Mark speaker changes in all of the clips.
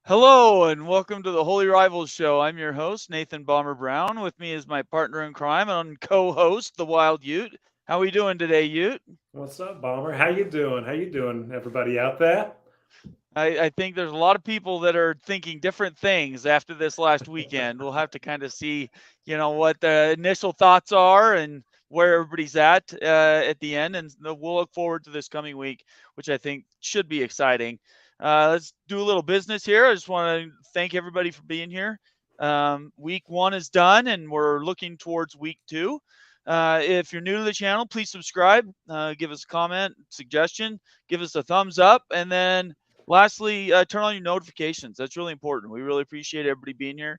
Speaker 1: Hello and welcome to the Holy Rivals Show. I'm your host, Nathan Bomber Brown. With me is my partner in crime and co-host, the Wild Ute. How are we doing today, Ute?
Speaker 2: What's up, Bomber? How you doing? How you doing, everybody out there?
Speaker 1: I think there's a lot of people that are thinking different things after this last weekend. We'll have to kind of see, what the initial thoughts are and where everybody's at the end. And we'll look forward to this coming week, which I think should be exciting. Let's do a little business here. I just want to thank everybody for being here. Week one is done, and we're looking towards week two. If you're new to the channel, please subscribe, give us a comment, suggestion, give us a thumbs up, and then lastly, turn on your notifications. That's really important. We really appreciate everybody being here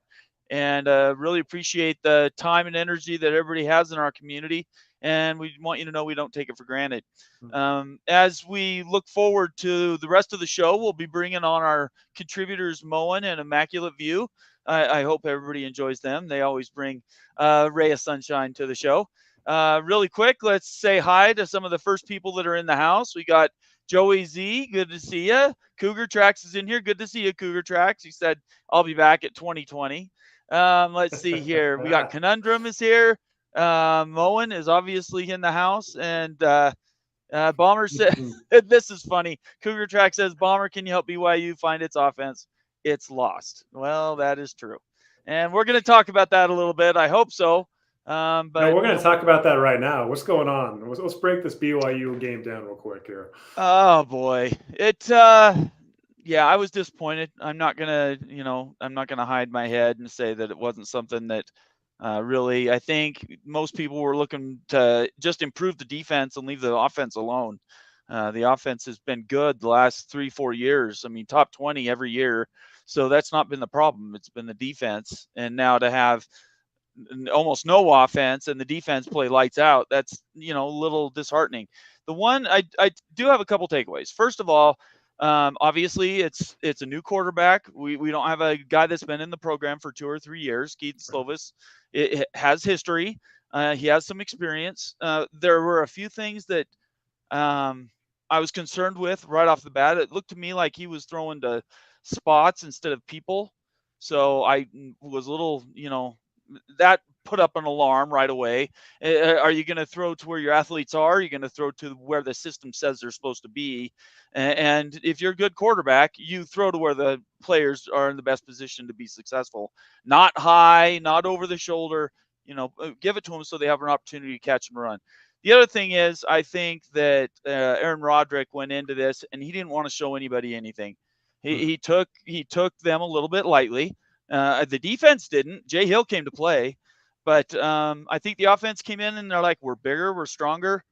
Speaker 1: and really appreciate the time and energy that everybody has in our community. And we want you to know we don't take it for granted. As we look forward to the rest of the show, we'll be bringing on our contributors, Moen and Immaculate View. I hope everybody enjoys them. They always bring a ray of sunshine to the show. Really quick, let's say hi to some of the first people that are in the house. We got Joey Z, good to see you. Cougar Tracks is in here. Good to see you, Cougar Tracks. He said, I'll be back at 2020. Let's see here. We got Conundrum is here. Moen is obviously in the house. And Bomber said, this is funny. Cougar Track says, Bomber, can you help BYU find its offense? It's lost. Well, that is true. And we're going to talk about that a little bit. I hope so.
Speaker 2: No,
Speaker 1: But
Speaker 2: we're going to talk about that right now. What's going on? Let's break this BYU game down real quick here.
Speaker 1: oh boy, yeah, I was disappointed. I'm not gonna hide my head and say that it wasn't something that really. I think most people were looking to just improve the defense and leave the offense alone. The offense has been good the last 3-4 years. I mean, top 20 every year. So that's not been the problem. It's been the defense. And now to have almost no offense and the defense play lights out, that's a little disheartening. The one I do have a couple takeaways. First of all, obviously it's a new quarterback. We don't have a guy that's been in the program for 2 or 3 years. Keaton Slovis it has history. He has some experience. There were a few things that I was concerned with right off the bat. It looked to me like he was throwing to spots instead of people. So I was a little, that put up an alarm right away. Are you going to throw to where your athletes are? Are you going to throw to where the system says they're supposed to be? And if you're a good quarterback, you throw to where the players are in the best position to be successful. Not high, not over the shoulder. Give it to them so they have an opportunity to catch and run. The other thing is, I think that Aaron Roderick went into this and he didn't want to show anybody anything. He took them a little bit lightly. The defense didn't. Jay Hill came to play, but I think the offense came in and they're like, we're bigger, we're stronger,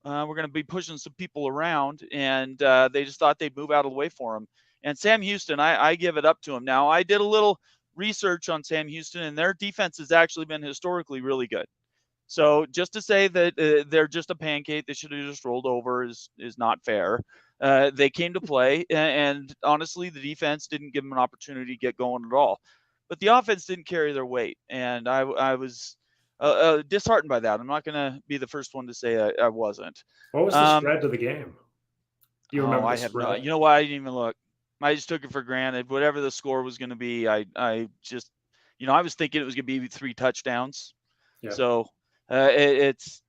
Speaker 1: we're going to be pushing some people around, and they just thought they'd move out of the way for him. And Sam Houston, I give it up to him. Now, I did a little research on Sam Houston, and their defense has actually been historically really good. So just to say that they're just a pancake, they should have just rolled over is not fair. They came to play, and honestly, the defense didn't give them an opportunity to get going at all. But the offense didn't carry their weight, and I was disheartened by that. I'm not going to be the first one to say I wasn't.
Speaker 2: What was the
Speaker 1: Um,
Speaker 2: spread to the game? Do you
Speaker 1: oh,
Speaker 2: remember
Speaker 1: I
Speaker 2: the
Speaker 1: have no.
Speaker 2: spread?
Speaker 1: You know what? I didn't even look. I just took it for granted. Whatever the score was going to be, I just, I was thinking it was going to be 3 touchdowns.
Speaker 2: Yeah.
Speaker 1: So it's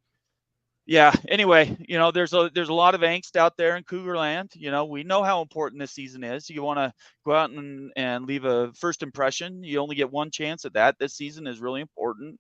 Speaker 1: yeah. Anyway, there's a lot of angst out there in Cougar Land. We know how important this season is. You want to go out and leave a first impression. You only get one chance at that. This season is really important,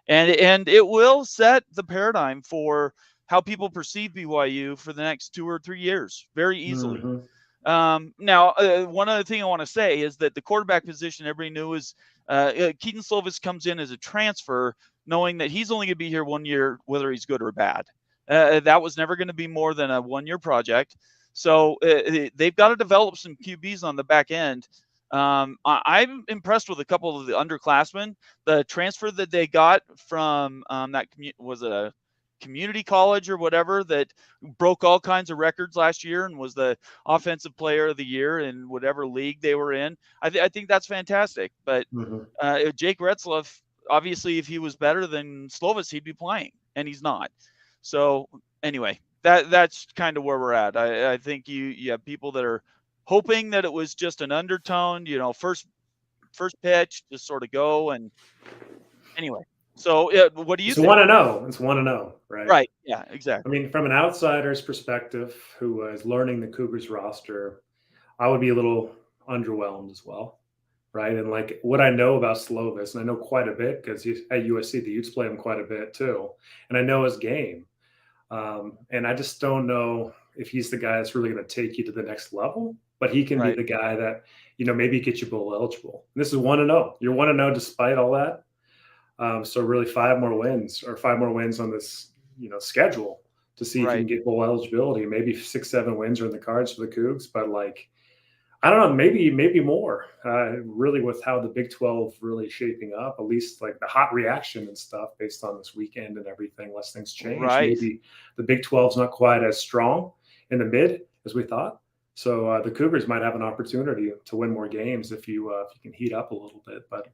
Speaker 1: and it will set the paradigm for how people perceive BYU for the next 2 or 3 years very easily.
Speaker 2: Mm-hmm.
Speaker 1: Now, one other thing I want to say is that the quarterback position everybody knew is Keaton Slovis comes in as a transfer, knowing that he's only going to be here 1 year, whether he's good or bad. That was never going to be more than a 1-year project. So they've got to develop some QBs on the back end. I'm impressed with a couple of the underclassmen. The transfer that they got from was it a community college or whatever that broke all kinds of records last year and was the offensive player of the year in whatever league they were in. I think that's fantastic. But Jake Retzloff, obviously, if he was better than Slovis, he'd be playing, and he's not. So anyway, that's kind of where we're at. I think you have people that are hoping that it was just an undertone, first pitch, just sort of go. And anyway, so what do you
Speaker 2: It's
Speaker 1: think?
Speaker 2: 1-0. It's 1-0, right?
Speaker 1: Right. Yeah,
Speaker 2: I
Speaker 1: exactly.
Speaker 2: mean, from an outsider's perspective, who is learning the Cougars roster, I would be a little underwhelmed as well, right? And like what I know about Slovis, and I know quite a bit because at USC, the Utes play him quite a bit too, and I know his game. And I just don't know if he's the guy that's really going to take you to the next level, but he can be
Speaker 1: Right.
Speaker 2: the guy that, maybe get you bowl eligible. And this is 1-0. You're 1-0 despite all that. So really 5 more wins on this, schedule to see if you
Speaker 1: Right.
Speaker 2: can get bowl eligibility. Maybe 6, 7 wins are in the cards for the Cougs, but like, I don't know, maybe more. Really, with how the Big 12 really shaping up, at least like the hot reaction and stuff based on this weekend and everything, unless things change.
Speaker 1: Right.
Speaker 2: Maybe the Big 12's not quite as strong in the mid as we thought. So the Cougars might have an opportunity to win more games if you can heat up a little bit. But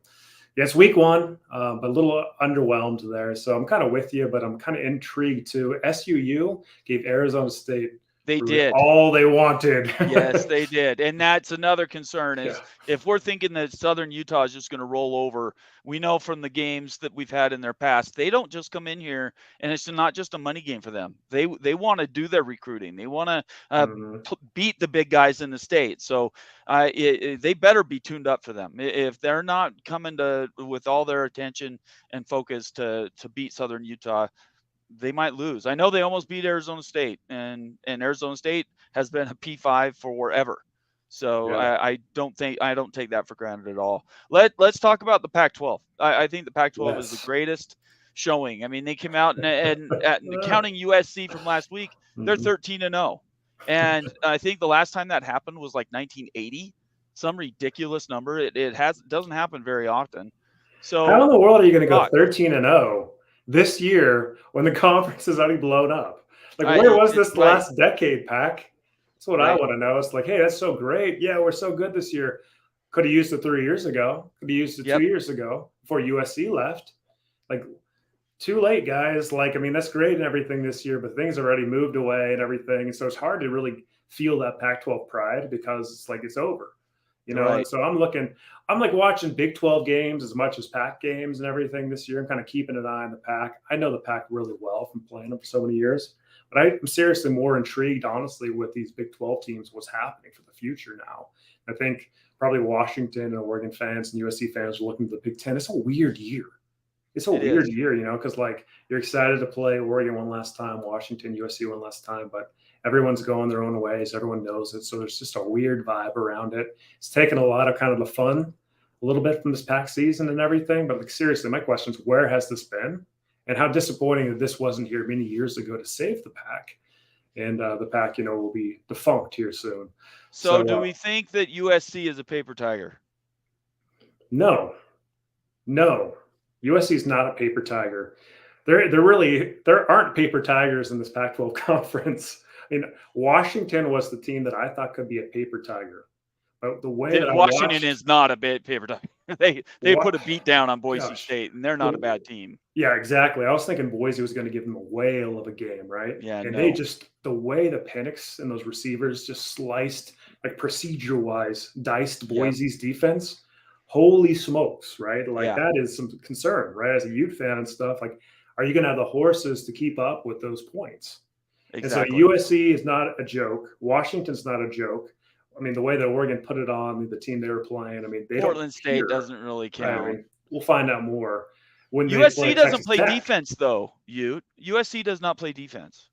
Speaker 2: yeah, it's week one, but a little underwhelmed there. So I'm kind of with you, but I'm kind of intrigued too. SUU gave Arizona State
Speaker 1: They
Speaker 2: really
Speaker 1: did.
Speaker 2: all they wanted.
Speaker 1: Yes, they did. And that's another concern is
Speaker 2: Yeah.
Speaker 1: if we're thinking that Southern Utah is just going to roll over, we know from the games that we've had in their past, they don't just come in here and it's not just a money game for them. They want to do their recruiting. They want to
Speaker 2: Mhm.
Speaker 1: beat the big guys in the state. So they better be tuned up for them. If they're not coming to with all their attention and focus to beat Southern Utah, they might lose. I know they almost beat Arizona State, and Arizona State has been a P5 forever. So
Speaker 2: Yeah.
Speaker 1: I don't take that for granted at all. Let's talk about the Pac-12. I think the Pac-12 is the
Speaker 2: Yes.
Speaker 1: greatest showing. I mean, they came out and counting USC from last week, they're
Speaker 2: Mhm.
Speaker 1: 13-0, and I think the last time that happened was like 1980, some ridiculous number. It doesn't happen very often.
Speaker 2: How
Speaker 1: So
Speaker 2: in the world are you going to go
Speaker 1: thoughts?
Speaker 2: 13-0 this year when the conference is already blown up? Like, where was
Speaker 1: It's
Speaker 2: this
Speaker 1: right,
Speaker 2: last decade, Pac? That's what I
Speaker 1: right.
Speaker 2: want to know. It's like, hey, that's so great. Yeah, we're so good this year. Could have used it 3 years ago. Could have used it two
Speaker 1: Yep.
Speaker 2: years ago before USC left. Like, too late, guys. Like, I mean, that's great and everything this year, but things already moved away and everything. And so it's hard to really feel that Pac 12 pride because it's like it's over, And
Speaker 1: Right.
Speaker 2: so I'm like watching Big 12 games as much as Pac games and everything this year. I'm kind of keeping an eye on the Pac. I know the Pac really well from playing them for so many years, but I'm seriously more intrigued, honestly, with these Big 12 teams, what's happening for the future now. I think probably Washington and Oregon fans and USC fans are looking to the Big 10. It's a weird year. It's a
Speaker 1: It
Speaker 2: weird
Speaker 1: is.
Speaker 2: year, because like you're excited to play Oregon one last time, Washington, USC one last time, but everyone's going their own ways. Everyone knows it. So there's just a weird vibe around it. It's taken a lot of kind of the fun a little bit from this Pac season and everything. But like seriously, my question is where has this been? And how disappointing that this wasn't here many years ago to save the Pac. And the Pac, will be defunct here soon.
Speaker 1: So
Speaker 2: So
Speaker 1: do we think that USC is a paper tiger?
Speaker 2: no, no. USC is not a paper tiger. There aren't paper tigers in this Pac-12 conference. I mean, Washington was the team that I thought could be a paper tiger, but the way that I
Speaker 1: Washington
Speaker 2: watched,
Speaker 1: is not a bit paper tiger. They
Speaker 2: what,
Speaker 1: put a beat down on Boise
Speaker 2: gosh,
Speaker 1: State, and they're not a bad team.
Speaker 2: yeah, exactly. I was thinking Boise was going to give them a whale of a game, right?
Speaker 1: Yeah,
Speaker 2: And they
Speaker 1: no.
Speaker 2: just the way the Penix and those receivers just sliced, like procedure-wise, diced
Speaker 1: Yep.
Speaker 2: Boise's defense. Holy smokes, right? Like
Speaker 1: Yeah.
Speaker 2: that is some concern, right? As a Ute fan and stuff, like, are you going to have the horses to keep up with those points? And so
Speaker 1: Exactly.
Speaker 2: USC is not a joke. Washington's not a joke. I mean, the way that Oregon put it on, the team they were playing, I mean, they don't
Speaker 1: Portland State
Speaker 2: care.
Speaker 1: doesn't really
Speaker 2: Right? I
Speaker 1: count.
Speaker 2: mean, we'll find out more when they play
Speaker 1: USC doesn't
Speaker 2: Texas
Speaker 1: play
Speaker 2: Tech.
Speaker 1: defense though. USC does not play defense.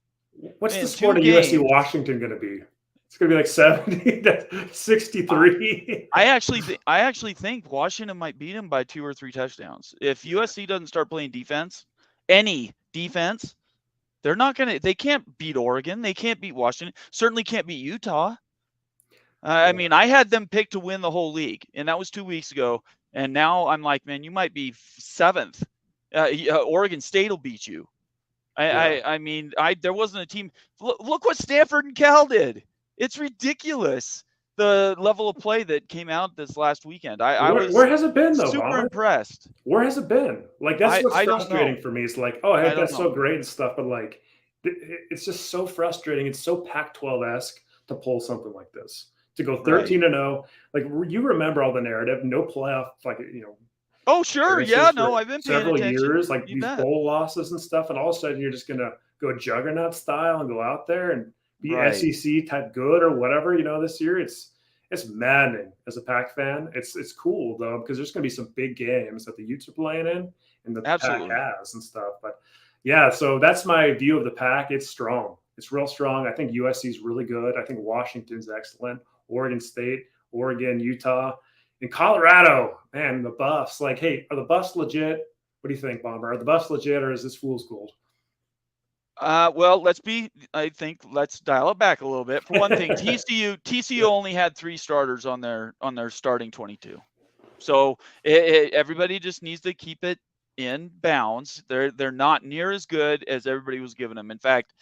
Speaker 2: What's the
Speaker 1: In
Speaker 2: score
Speaker 1: 2
Speaker 2: to USC
Speaker 1: games,
Speaker 2: Washington going to be? It's going to be like 70 to 63.
Speaker 1: I actually think Washington might beat them by 2 or 3 touchdowns. If USC doesn't start playing defense, any defense, they can't beat Oregon. They can't beat Washington. Certainly can't beat Utah. I mean, I had them picked to win the whole league, and that was 2 weeks ago. And now I'm like, man, you might be 7th. Oregon State will beat you. I mean, there wasn't a team. Look what Stanford and Cal did. It's ridiculous, the level of play that came out this last weekend. I was
Speaker 2: Where has it been though,
Speaker 1: super
Speaker 2: Bomber?
Speaker 1: impressed.
Speaker 2: Where has it been? Like that's what's
Speaker 1: I don't know.
Speaker 2: frustrating for me. It's like, oh, hey,
Speaker 1: I don't
Speaker 2: that's
Speaker 1: know.
Speaker 2: so great and stuff, but like, it's just so frustrating. It's so Pac-12-esque to pull something like this, to go 13-0. Like, you remember all the narrative, no playoff, like,
Speaker 1: Oh, sure. Yeah, no, I've been paying
Speaker 2: several
Speaker 1: attention.
Speaker 2: years, like
Speaker 1: You
Speaker 2: these
Speaker 1: bet.
Speaker 2: bowl losses and stuff, and all of a sudden you're just gonna go juggernaut style and go out there and be
Speaker 1: Right.
Speaker 2: SEC type good or whatever. This year it's maddening as a Pac fan. It's cool though, because there's gonna be some big games that the Utes are playing in and the Pac
Speaker 1: Absolutely.
Speaker 2: has and stuff. But yeah, so that's my view of the Pac. It's strong. It's real strong. I think USC is really good. I think Washington's excellent. Oregon State, Oregon, Utah. In Colorado, man, the Buffs. Like, hey, are the Buffs legit? What do you think, Bomber? Are the Buffs legit, or is this fool's gold?
Speaker 1: Well, let's dial it back a little bit. For one thing, TCU only had 3 starters on their starting 22. So everybody just needs to keep it in bounds. They're not near as good as everybody was giving them. In fact,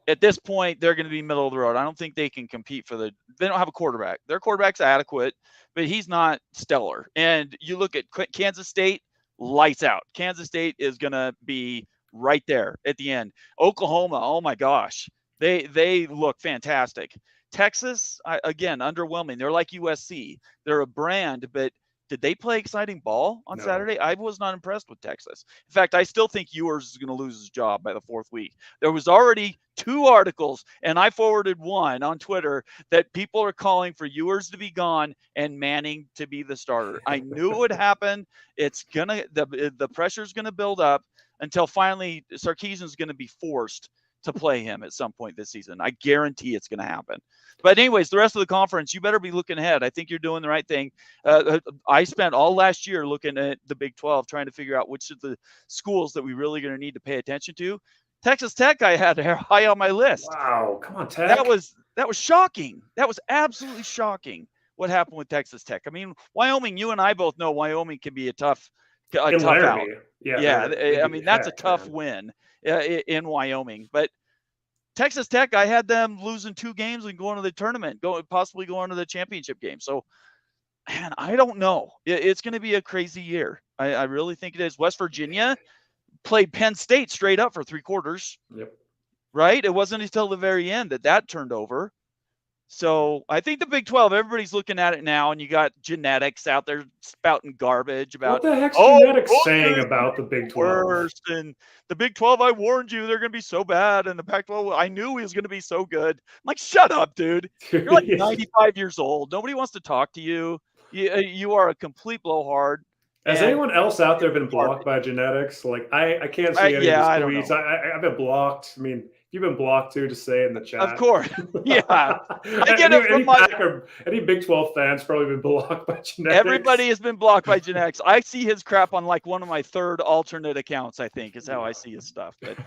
Speaker 1: at this point, they're going to be middle of the road. I don't think they can compete they don't have a quarterback. Their quarterback's adequate, but he's not stellar. And you look at Kansas State, lights out. Kansas State is going to be right there at the end. Oklahoma, oh my gosh, they look fantastic. Texas, again, underwhelming. They're like USC. They're a brand, but did they play exciting ball on Saturday? I was not impressed with Texas. In fact, I still think Ewers is going to lose his job by the 4th week. There was already 2 articles, and I forwarded one on Twitter that people are calling for Ewers to be gone and Manning to be the starter. I knew it would happen. The pressure's gonna build up until finally Sarkisian's going to be forced to play him at some point this season. I guarantee it's going to happen. But anyways, the rest of the conference, you better be looking ahead. I think you're doing the right thing. I spent all last year looking at the Big 12, trying to figure out which of the schools that we really going to need to pay attention to. Texas Tech, I had high on my list.
Speaker 2: Wow, come on, Tech.
Speaker 1: That was shocking. That was absolutely shocking what happened with Texas Tech. I mean, Wyoming, you and I both know Wyoming can be a tough out. Yeah. I mean, that's a tough win in Wyoming. But Texas Tech, I had them losing 2 games and going to the tournament, possibly going to the championship game. So, man, I don't know. It's going to be a crazy year. I really think it is. West Virginia played Penn State straight up for 3 quarters.
Speaker 2: Yep.
Speaker 1: Right? It wasn't until the very end that turned over. So I think the Big 12, everybody's looking at it now, and you got genetics out there spouting garbage about
Speaker 2: what the heck's genetics saying about the Big 12?
Speaker 1: Worst, and the Big 12, I warned you, they're going to be so bad, and the Pac-12, I knew he was going to be so good. I'm like, shut up, dude. You're like 95 years old. Nobody wants to talk to you. You are a complete blowhard.
Speaker 2: Has anyone else out there been blocked by genetics? Like, I can't see any of the tweets. I've been blocked. I mean, you've been blocked too, just say it in the chat.
Speaker 1: Of course. Yeah. I get it
Speaker 2: any Big 12 fans probably been blocked by genetics.
Speaker 1: Everybody has been blocked by genetics. I see his crap on like one of my 3rd alternate accounts, I think, is how I see his stuff. But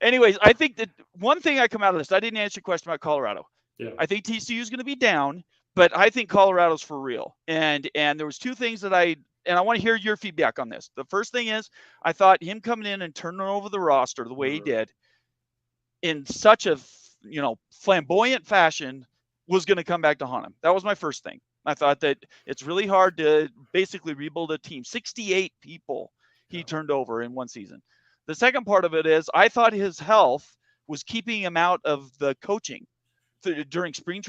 Speaker 1: anyways, I think that one thing I come out of this, I didn't answer your question about Colorado.
Speaker 2: Yeah.
Speaker 1: I think TCU is going to be down, but I think Colorado's for real. And there was 2 things that I want to hear your feedback on this. The first thing is, I thought him coming in and turning over the roster the way he did in such a flamboyant fashion was going to come back to haunt him. That was my first thing. I thought that it's really hard to basically rebuild a team. 68 people he turned over in one season. The second part of it is, I thought his health was keeping him out of the coaching during spring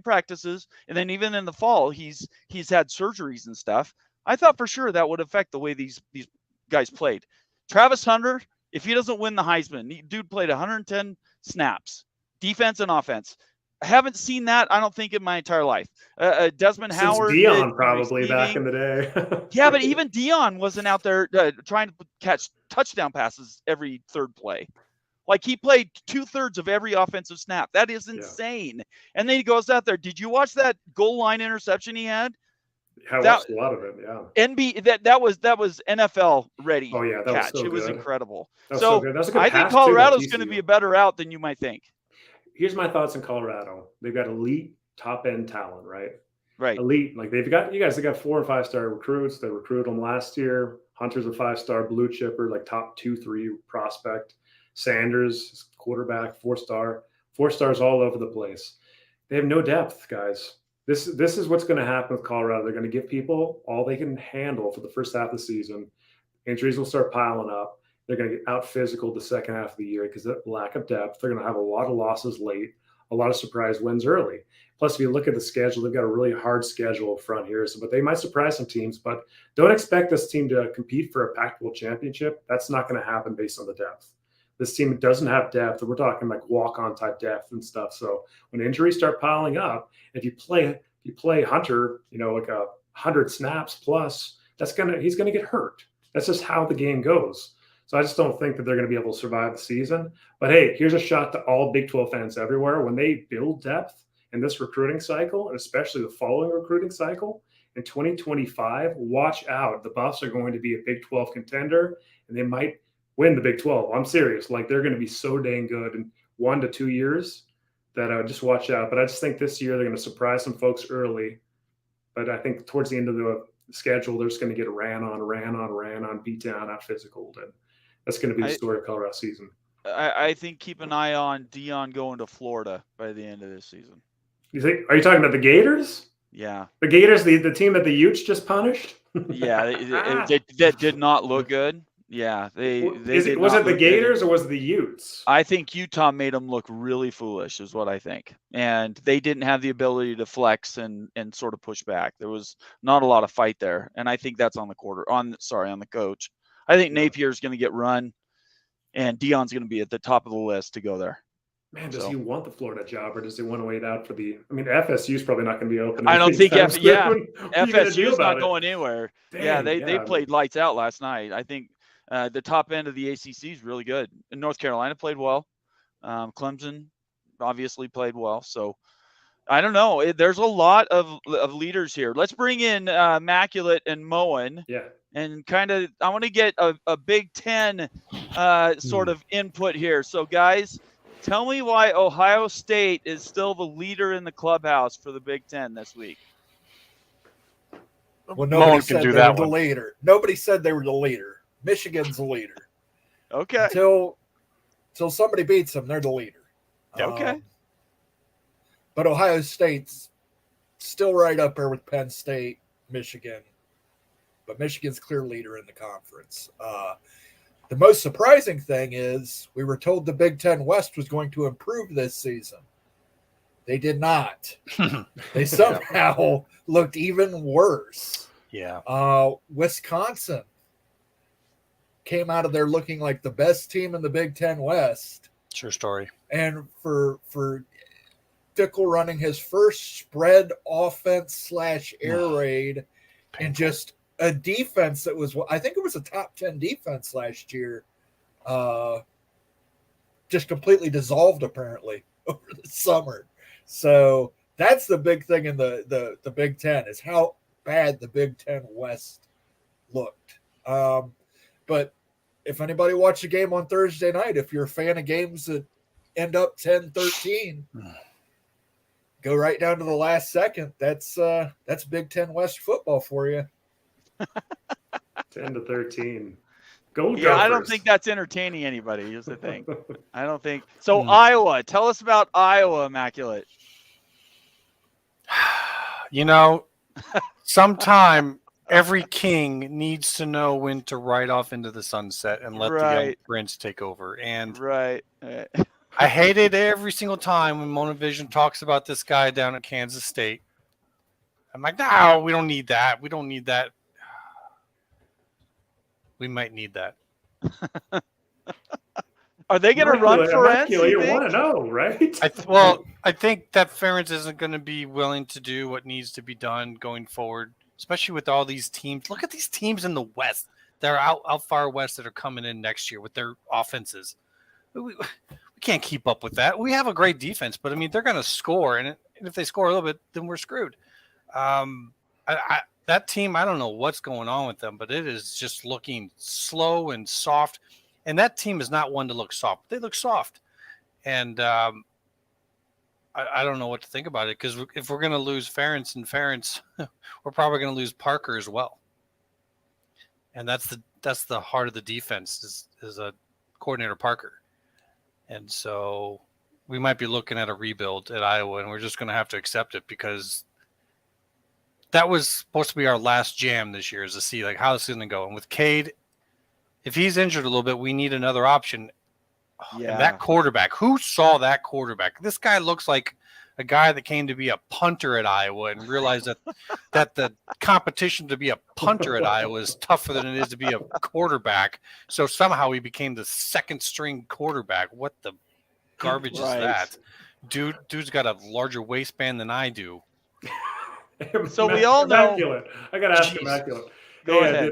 Speaker 1: practices, and then even in the fall he's had surgeries and stuff. I thought for sure that would affect the way these guys played. Travis Hunter, if he doesn't win the Heisman, dude played 110 snaps, defense and offense. I haven't seen that, I don't think, in my entire life. Desmond
Speaker 2: Since
Speaker 1: Howard,
Speaker 2: Dion probably back in the day.
Speaker 1: Yeah, but even Dion wasn't out there trying to catch touchdown passes every 3rd play. Like, he played 2/3 of every offensive snap. That is insane. Yeah. And then he goes out there. Did you watch that goal line interception he had?
Speaker 2: I watched a lot of it. Yeah.
Speaker 1: That was NFL ready.
Speaker 2: Oh yeah, that
Speaker 1: catch.
Speaker 2: Was so
Speaker 1: it was
Speaker 2: good.
Speaker 1: incredible.
Speaker 2: That was so good. That was a good
Speaker 1: I think Colorado's going to be a better out than you might think.
Speaker 2: Here's my thoughts on Colorado. They've got elite top end talent, right?
Speaker 1: Right.
Speaker 2: Elite. Like, they got 4 and 5 star recruits. They recruited them last year. Hunter's a 5-star blue chipper, like top 2-3 prospect. Sanders, quarterback, 4-star. 4 stars all over the place. They have no depth, guys. This is what's going to happen with Colorado. They're going to give people all they can handle for the first half of the season. Injuries will start piling up. They're going to get out physical the second half of the year because of that lack of depth. They're going to have a lot of losses late. a lot of surprise wins early. Plus, if you look at the schedule, they've got a really hard schedule up front here. So, but they might surprise some teams. But don't expect this team to compete for a Pac-12 championship. That's not going to happen based on the depth. This team doesn't have depth. We're talking like walk-on type depth and stuff. So when injuries start piling up, if you play Hunter, like 100 snaps plus, he's gonna get hurt. That's just how the game goes. So I just don't think that they're going to be able to survive the season. But hey, here's a shot to all Big 12 fans everywhere. When they build depth in this recruiting cycle, and especially the following recruiting cycle in 2025, watch out. The Buffs are going to be a Big 12 contender, and they might win the Big 12. I'm serious. Like, they're going to be so dang good in 1 to 2 years that just watch out. But I just think this year they're going to surprise some folks early. But I think towards the end of the schedule, they're just going to get ran on, beat down, out physical. And that's going to be the story of Colorado season.
Speaker 1: I think keep an eye on Dion going to Florida by the end of this season.
Speaker 2: Are you talking about the Gators?
Speaker 1: Yeah.
Speaker 2: The Gators, the team that the Utes just punished?
Speaker 1: Yeah, that did not look good. Yeah, was
Speaker 2: it the Gators or was it the Utes?
Speaker 1: I think Utah made them look really foolish, is what I think, and they didn't have the ability to flex and sort of push back. There was not a lot of fight there, and I think that's on the coach. I think Napier's going to get run, and Dion's going to be at the top of the list to go there.
Speaker 2: Man, does he want the Florida job, or does he want to wait out for FSU's probably not going to be open.
Speaker 1: I don't think FSU's not going anywhere. Dang, they played lights out last night. I think the top end of the ACC is really good. And North Carolina played well. Clemson obviously played well. So I don't know. There's a lot of leaders here. Let's bring in Immaculate and Moen.
Speaker 2: Yeah.
Speaker 1: And I want to get a Big Ten sort of input here. So, guys, tell me why Ohio State is still the leader in the clubhouse for the Big Ten this week.
Speaker 3: Well, nobody said they were the leader. Nobody said they were the leader. Michigan's the leader.
Speaker 1: Okay.
Speaker 3: Until somebody beats them, they're the leader.
Speaker 1: Okay.
Speaker 3: But Ohio State's still right up there with Penn State, Michigan. But Michigan's clear leader in the conference. The most surprising thing is we were told the Big Ten West was going to improve this season. They did not. They somehow looked even worse.
Speaker 4: Yeah.
Speaker 3: Wisconsin came out of there looking like the best team in the Big Ten West.
Speaker 4: True story.
Speaker 3: And for Fickle running his first spread offense / air raid and just a defense that was, I think it was a top 10 defense last year, just completely dissolved apparently over the summer. So that's the big thing in the Big Ten is how bad the Big Ten West looked. But if anybody watched the game on Thursday night, if you're a fan of games that end up 10-13, go right down to the last second. That's Big Ten West football for you.
Speaker 2: 10-13. Go
Speaker 1: yeah, I don't think that's entertaining anybody, is the thing. I don't think so. Iowa, tell us about Iowa, Immaculate.
Speaker 4: Sometime every king needs to know when to ride off into the sunset and let the young prince take over. And I hate it every single time when Monovision talks about this guy down at Kansas State. I'm like, no, we don't need that. We don't need that. We might need that.
Speaker 1: Are they going to run Ferentz?
Speaker 2: You want to know, right?
Speaker 4: I think that Ferentz isn't going to be willing to do what needs to be done going forward, especially with all these teams. Look at these teams in the West that are out far west that are coming in next year with their offenses. We can't keep up with that. We have a great defense, but, they're going to score, and if they score a little bit, then we're screwed. That team, I don't know what's going on with them, but it is just looking slow and soft. And that team is not one to look soft. They look soft. And I don't know what to think about it because if we're going to lose Ferentz, we're probably going to lose Parker as well. And that's the heart of the defense is a coordinator Parker. And so we might be looking at a rebuild at Iowa, and we're just going to have to accept it because that was supposed to be our last jam this year is to see how it's going to go. And with Cade, if he's injured a little bit, we need another option.
Speaker 1: Yeah.
Speaker 4: And that quarterback, who saw that quarterback? This guy looks like a guy that came to be a punter at Iowa and realized that the competition to be a punter at Iowa is tougher than it is to be a quarterback. So somehow he became the second string quarterback. What the garbage is that? Dude's got a larger waistband than I do.
Speaker 1: So we all know.
Speaker 2: Immaculate. I got to ask
Speaker 4: Jeez.
Speaker 2: Immaculate.
Speaker 1: Go ahead.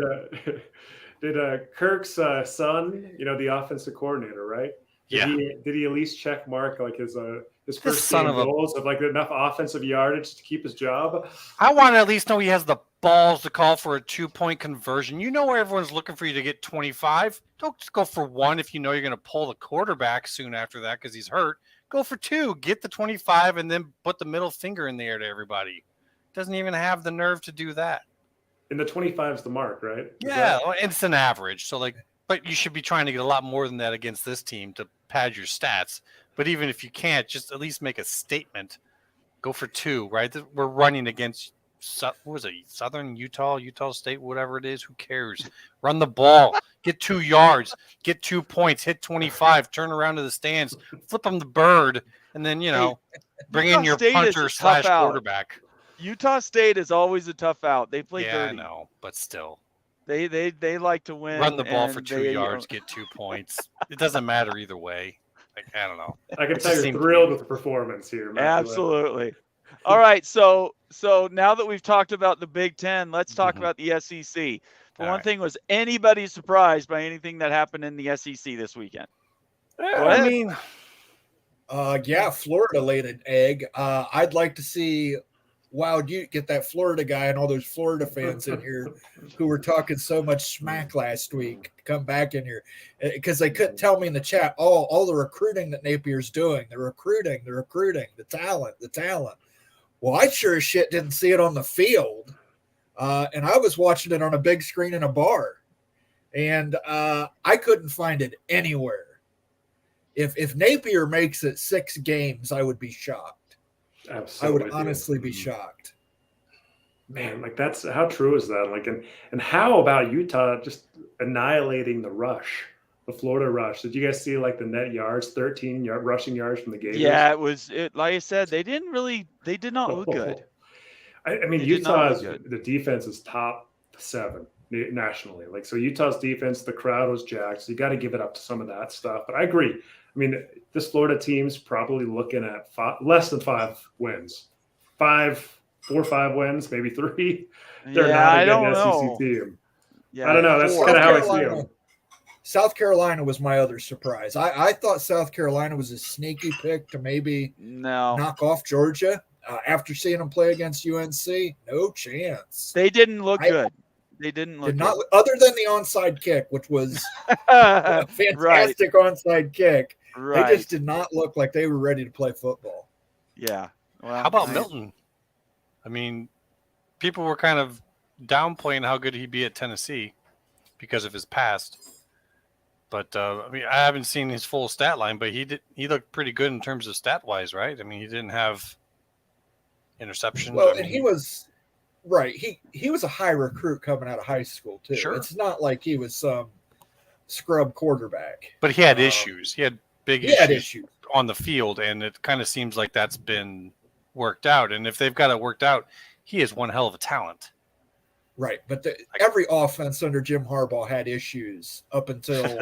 Speaker 2: Did Kirk's son, the offensive coordinator, right? Did he at least check mark like his first game goals of like enough offensive yardage to keep his job?
Speaker 4: I want to at least know he has the balls to call for a 2-point conversion. You know where everyone's looking for you to get 25. Don't just go for 1 if you know you're going to pull the quarterback soon after that because he's hurt. Go for 2, get the 25, and then put the middle finger in the air to everybody. Doesn't even have the nerve to do that.
Speaker 2: And the 25 is the mark, right?
Speaker 4: It's an average. So but you should be trying to get a lot more than that against this team to pad your stats. But even if you can't, just at least make a statement. Go for 2, right? We're running against Southern Utah State, whatever it is. Who cares? Run the ball, get 2 yards, get 2 points, hit 25, turn around to the stands, flip them the bird, and then bring in your punter / quarterback.
Speaker 1: Utah State is always a tough out. They play dirty.
Speaker 4: I know, but still.
Speaker 1: They like to win.
Speaker 4: Run the ball for 2 yards, get 2 points. It doesn't matter either way. I don't know.
Speaker 2: I can tell you're thrilled with the performance here, man.
Speaker 1: Absolutely. All right, so now that we've talked about the Big Ten, let's talk about the SEC. One thing, was anybody surprised by anything that happened in the SEC this weekend?
Speaker 3: I mean, Florida laid an egg. I'd like to see. Wow, you get that Florida guy and all those Florida fans in here who were talking so much smack last week come back in here because they couldn't tell me in the chat, all the recruiting that Napier's doing, the recruiting, the talent. Well, I sure as shit didn't see it on the field. And I was watching it on a big screen in a bar. And I couldn't find it anywhere. If Napier makes it 6 games, I would be shocked.
Speaker 2: Absolutely.
Speaker 3: I would honestly be shocked.
Speaker 2: Man, that's how true is that? And how about Utah just annihilating the rush, the Florida rush? Did you guys see the net yards, 13 rushing yards from the Gators?
Speaker 1: Yeah, like I said, they did not look good.
Speaker 2: I mean, Utah's the defense is top 7 nationally. So Utah's defense, the crowd was jacked. So you got to give it up to some of that stuff. But I agree. I mean, this Florida team's probably looking at less than 5 wins. 4 or 5 wins, maybe 3. They're not a good SEC team. Yeah, I don't know. That's kind of how I see them.
Speaker 3: South Carolina was my other surprise. I thought South Carolina was a sneaky pick to maybe knock off Georgia. After seeing them play against UNC, no chance.
Speaker 1: They didn't look good. They didn't look good.
Speaker 3: Other than the onside kick, which was a fantastic onside kick. Right. They just did not look like they were ready to play football.
Speaker 1: Yeah. Well,
Speaker 4: how about Milton? I mean, people were kind of downplaying how good he'd be at Tennessee because of his past. But I haven't seen his full stat line, but he looked pretty good in terms of stat wise, right? I mean, he didn't have interceptions.
Speaker 3: Well, and he was right. He was a high recruit coming out of high school too.
Speaker 4: Sure.
Speaker 3: It's not like he was some scrub quarterback.
Speaker 4: But he had issues. He had big issues on the field, and it kind of seems like that's been worked out. And if they've got it worked out, he is one hell of a talent.
Speaker 3: Right, but every offense under Jim Harbaugh had issues up until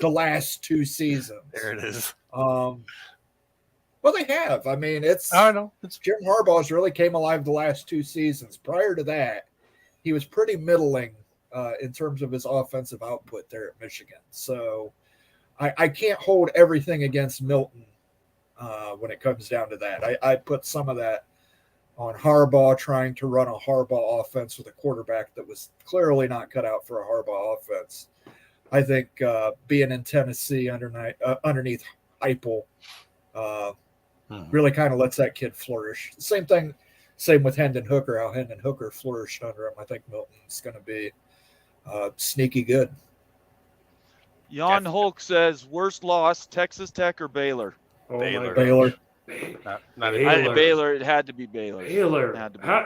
Speaker 3: the last 2 seasons.
Speaker 4: There it is.
Speaker 3: Well, they have. I mean,
Speaker 4: I know.
Speaker 3: Jim Harbaugh's really came alive the last 2 seasons. Prior to that, he was pretty middling in terms of his offensive output there at Michigan. So I can't hold everything against Milton when it comes down to that. I put some of that on Harbaugh trying to run a Harbaugh offense with a quarterback that was clearly not cut out for a Harbaugh offense. I think being in Tennessee underneath Heupel really kind of lets that kid flourish. Same with Hendon Hooker, how Hendon Hooker flourished under him. I think Milton's going to be sneaky good.
Speaker 1: Jan Hulk says, worst loss, Texas Tech or Baylor?
Speaker 3: Baylor.
Speaker 4: Not
Speaker 1: Baylor. It had to be Baylor.
Speaker 2: Baylor.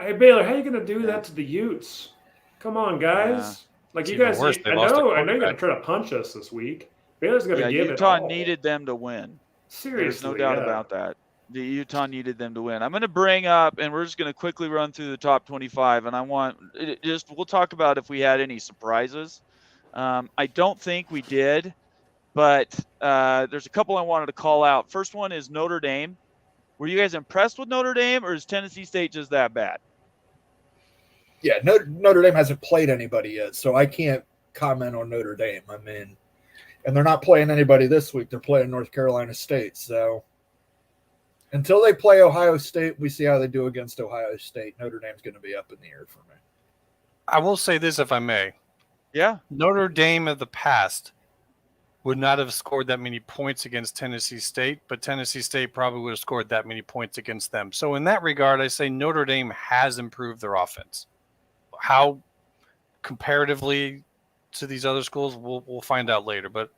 Speaker 2: Hey, Baylor, how are you going to do that to the Utes? Come on, guys.
Speaker 4: Yeah.
Speaker 2: You guys, I know you're going to try to punch us this week. Baylor's going to give
Speaker 1: Utah
Speaker 2: it all.
Speaker 1: needed them to win.
Speaker 2: Seriously,
Speaker 1: There's no doubt about that. The Utah needed them to win. I'm going to bring up, and we're just going to quickly run through the top 25, and we'll talk about if we had any surprises. I don't think we did, but there's a couple I wanted to call out. First one is Notre Dame. Were you guys impressed with Notre Dame, or is Tennessee State just that bad?
Speaker 3: Yeah, Notre Dame hasn't played anybody yet, so I can't comment on Notre Dame. I mean, and they're not playing anybody this week. They're playing North Carolina State. So until they play Ohio State, we see how they do against Ohio State. Notre Dame's going to be up in the air for me.
Speaker 4: I will say this, if I may.
Speaker 1: Yeah.
Speaker 4: Notre Dame of the past would not have scored that many points against Tennessee State, but Tennessee State probably would have scored that many points against them. So in that regard, I say Notre Dame has improved their offense. How comparatively to these other schools, we'll find out later. But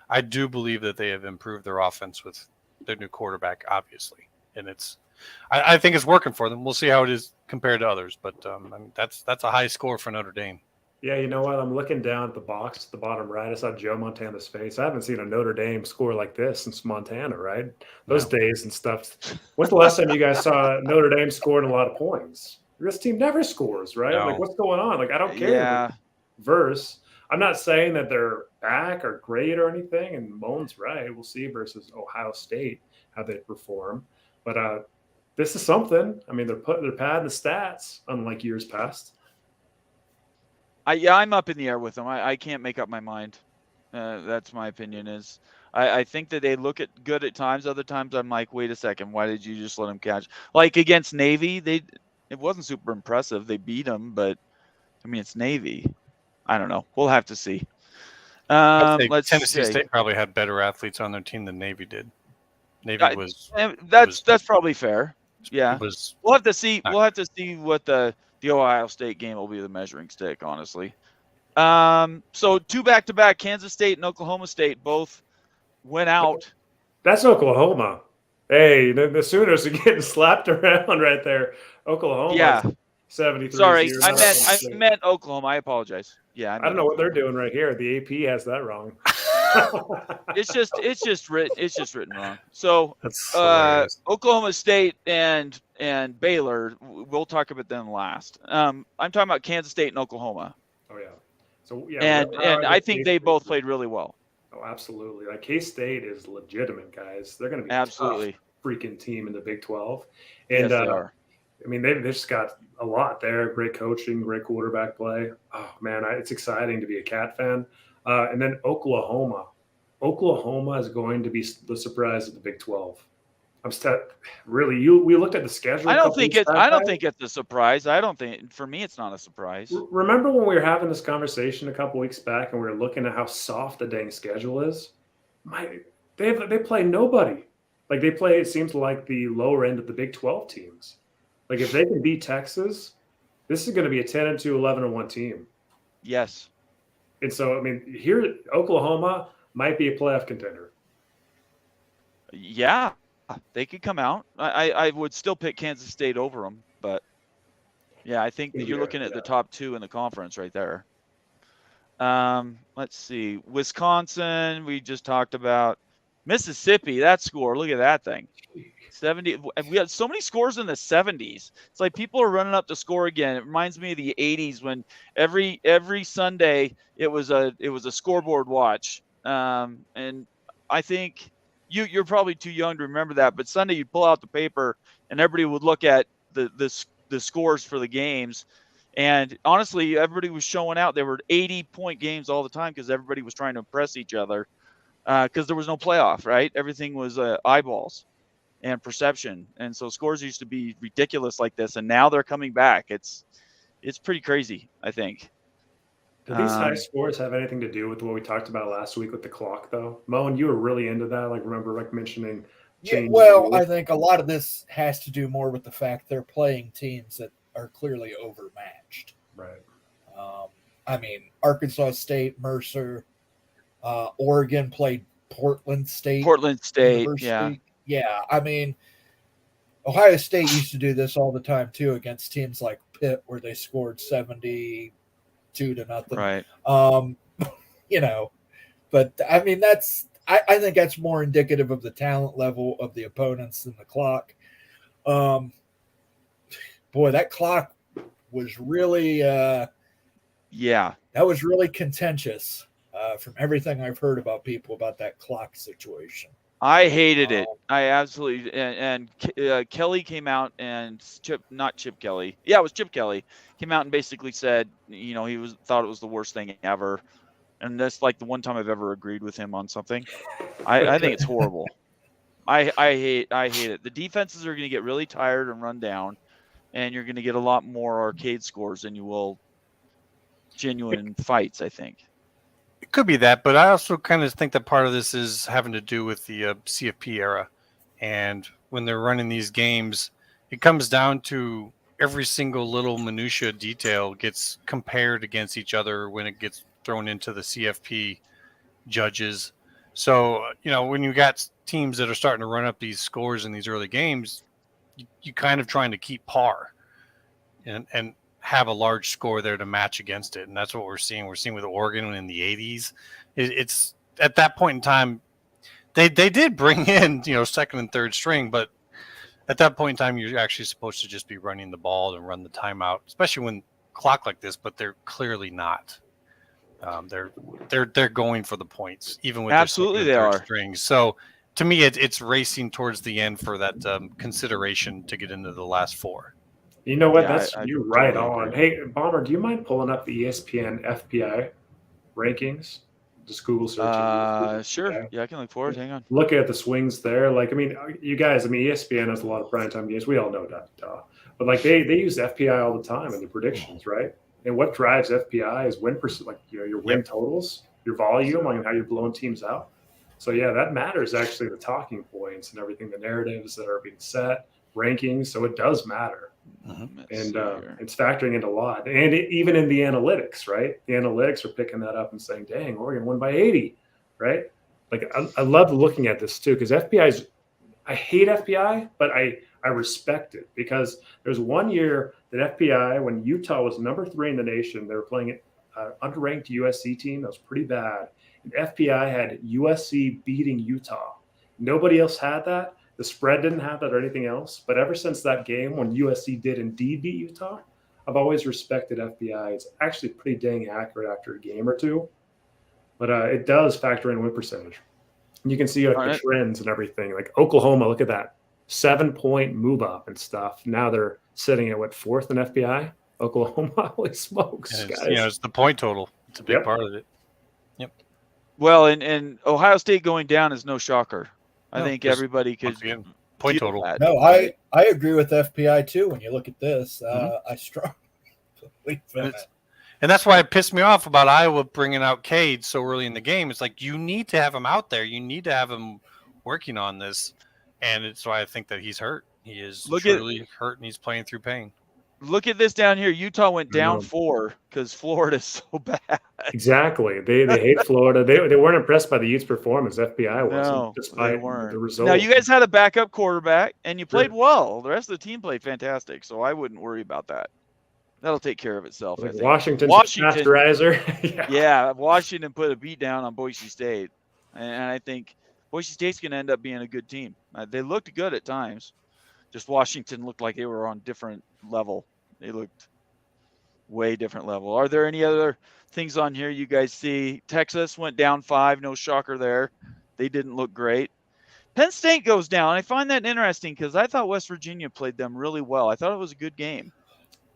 Speaker 4: I do believe that they have improved their offense with their new quarterback, obviously. And I think it's working for them. We'll see how it is compared to others. But I mean, that's a high score for Notre Dame.
Speaker 2: Yeah, you know what? I'm looking down at the box at the bottom right. I saw Joe Montana's face. I haven't seen a Notre Dame score like this since Montana, right? Those days and stuff. When's the last time you guys saw Notre Dame scoring a lot of points? This team never scores, right?
Speaker 4: No.
Speaker 2: Like, what's going on? Like, I don't care.
Speaker 1: Yeah.
Speaker 2: Verse. I'm not saying that they're back or great or anything, and Moan's right. We'll see versus Ohio State how they perform. But this is something. I mean, they're padding the stats, unlike years past.
Speaker 1: I'm up in the air with them. I can't make up my mind. That's my opinion. I think that they look good at times. Other times I'm like, wait a second, why did you just let them catch? Like against Navy, it wasn't super impressive. They beat them, but I mean it's Navy. I don't know. We'll have to see.
Speaker 4: Tennessee State probably had better athletes on their team than Navy did. Navy was.
Speaker 1: That's probably fair. Yeah, we'll have to see.
Speaker 4: Not,
Speaker 1: we'll have to see what the Ohio State game will be the measuring stick, honestly. So 2 back-to-back, Kansas State and Oklahoma State both went out.
Speaker 2: That's Oklahoma. Hey, the Sooners are getting slapped around right there. Oklahoma.
Speaker 1: Yeah.
Speaker 2: 73.
Speaker 1: Sorry, I meant Oklahoma. I apologize. Yeah,
Speaker 2: I don't know what they're doing right here. The AP has that wrong.
Speaker 1: It's just written wrong. So
Speaker 4: that's
Speaker 1: Oklahoma State and Baylor, we'll talk about them last. I'm talking about Kansas State and Oklahoma.
Speaker 2: Oh yeah. So yeah,
Speaker 1: and I think they both played really well.
Speaker 2: Oh, absolutely. Like K-State is legitimate, guys. They're going to be
Speaker 1: absolutely
Speaker 2: a tough freaking team in the Big 12.
Speaker 1: And
Speaker 2: yes, they are. I mean, they've just got a lot there. Great coaching, great quarterback play. Oh man, it's exciting to be a Cat fan. And then Oklahoma. Oklahoma is going to be the surprise of the Big 12. We looked at the schedule.
Speaker 1: I don't think it's a surprise. For me it's not a surprise.
Speaker 2: Remember when we were having this conversation a couple weeks back and we were looking at how soft the dang schedule is? They play nobody. Like they play, it seems like the lower end of the Big 12 teams. Like if they can beat Texas, this is going to be a 10-2, 11-1 team.
Speaker 1: Yes.
Speaker 2: And so, I mean, here Oklahoma might be a playoff contender.
Speaker 1: Yeah, they could come out. I would still pick Kansas State over them, but yeah, I think that you're looking at the top 2 in the conference right there. Let's see. Wisconsin, we just talked about. Mississippi, that score, look at that thing. 70. We had so many scores in the 70s. It's like people are running up to score again. It reminds me of the 80s when every Sunday it was a scoreboard watch. And I think you're probably too young to remember that, but Sunday you'd pull out the paper and everybody would look at the scores for the games. And honestly, everybody was showing out. There were 80-point games all the time because everybody was trying to impress each other because there was no playoff, right? Everything was eyeballs and perception. And so scores used to be ridiculous like this, and now they're coming back. It's pretty crazy, I think.
Speaker 2: Do these high scores have anything to do with what we talked about last week with the clock, though? Moen, you were really into that. Like, remember, mentioning change.
Speaker 3: Well, I think a lot of this has to do more with the fact they're playing teams that are clearly overmatched.
Speaker 2: Right.
Speaker 3: I mean, Arkansas State, Mercer, Oregon played Portland State. University.
Speaker 1: Yeah.
Speaker 3: Yeah, I mean, Ohio State used to do this all the time, too, against teams like Pitt, where they scored 72-0.
Speaker 1: Right.
Speaker 3: But I mean, I think that's more indicative of the talent level of the opponents than the clock. Boy, that clock was really that was really contentious from everything I've heard about people about that clock situation.
Speaker 1: I hated it. I absolutely and Kelly came out and not Chip Kelly. Yeah, it was Chip Kelly. Came out and basically said, he thought it was the worst thing ever. And that's like the one time I've ever agreed with him on something. I think it's horrible. I hate it. The defenses are going to get really tired and run down, and you're going to get a lot more arcade scores than you will genuine fights, I think.
Speaker 4: It could be that, but I also kind of think that part of this is having to do with the CFP era. And when they're running these games, it comes down to every single little minutia detail gets compared against each other when it gets thrown into the CFP judges. So, when you got teams that are starting to run up these scores in these early games, you kind of trying to keep par and have a large score there to match against it. And that's what we're seeing. We're seeing with Oregon in the 80s. It's at that point in time, they did bring in, second and third string, but at that point in time, you're actually supposed to just be running the ball and run the timeout, especially when clock like this, but they're clearly not. They're going for the points, even with
Speaker 1: absolutely they are
Speaker 4: strings. So to me, it's racing towards the end for that consideration to get into the last four.
Speaker 2: You know what? You're right on. Agree. Hey, Bomber, do you mind pulling up the ESPN FPI rankings? Just Google search.
Speaker 1: Sure. Yeah, I can look forward. Hang on.
Speaker 2: Look at the swings there. You guys. ESPN has a lot of primetime games. We all know that. But they use FPI all the time in the predictions, right? And what drives FPI is win percent, your win totals, your volume, how you're blowing teams out. So yeah, that matters actually. The talking points and everything, the narratives that are being set, rankings. So it does matter. And it's factoring into a lot, and even in the analytics, right? The analytics are picking that up and saying, "Dang, Oregon won by 80," right? I love looking at this too, because I hate FPI, but I respect it, because there's one year that FPI, when Utah was number 3 in the nation, they were playing an underranked USC team that was pretty bad, and FPI had USC beating Utah. Nobody else had that. The spread didn't have that or anything else. But ever since that game, when USC did indeed beat Utah, I've always respected FPI. It's actually pretty dang accurate after a game or two. But it does factor in win percentage. And you can see the trends and everything. Like Oklahoma, look at that. 7-point move up and stuff. Now they're sitting at 4th in FPI? Oklahoma, holy smokes, guys.
Speaker 4: It's the point total. It's a big part of it. Yep.
Speaker 1: Well, and Ohio State going down is no shocker. I think everybody could
Speaker 4: point total.
Speaker 3: That. No, I agree with FPI too. When you look at this, I strongly believe in it.
Speaker 4: And that's why it pissed me off about Iowa bringing out Cade so early in the game. It's like, you need to have him out there. You need to have him working on this. And it's why I think that he's hurt. He is truly hurt, and he's playing through pain.
Speaker 1: Look at this down here. Utah went down 4 because Florida's so bad.
Speaker 2: Exactly. They hate Florida. They weren't impressed by the Utes' performance. FBI wasn't, despite the results.
Speaker 1: Now, you guys had a backup quarterback, and you played well. The rest of the team played fantastic, so I wouldn't worry about that. That'll take care of itself. I think.
Speaker 2: Washington pasteurizer.
Speaker 1: Yeah, Washington put a beat down on Boise State, and I think Boise State's going to end up being a good team. They looked good at times. Just Washington looked like they were on different level. They looked way different level. Are there any other things on here you guys see? Texas went down 5. No shocker there. They didn't look great. Penn State goes down. I find that interesting because I thought West Virginia played them really well. I thought it was a good game.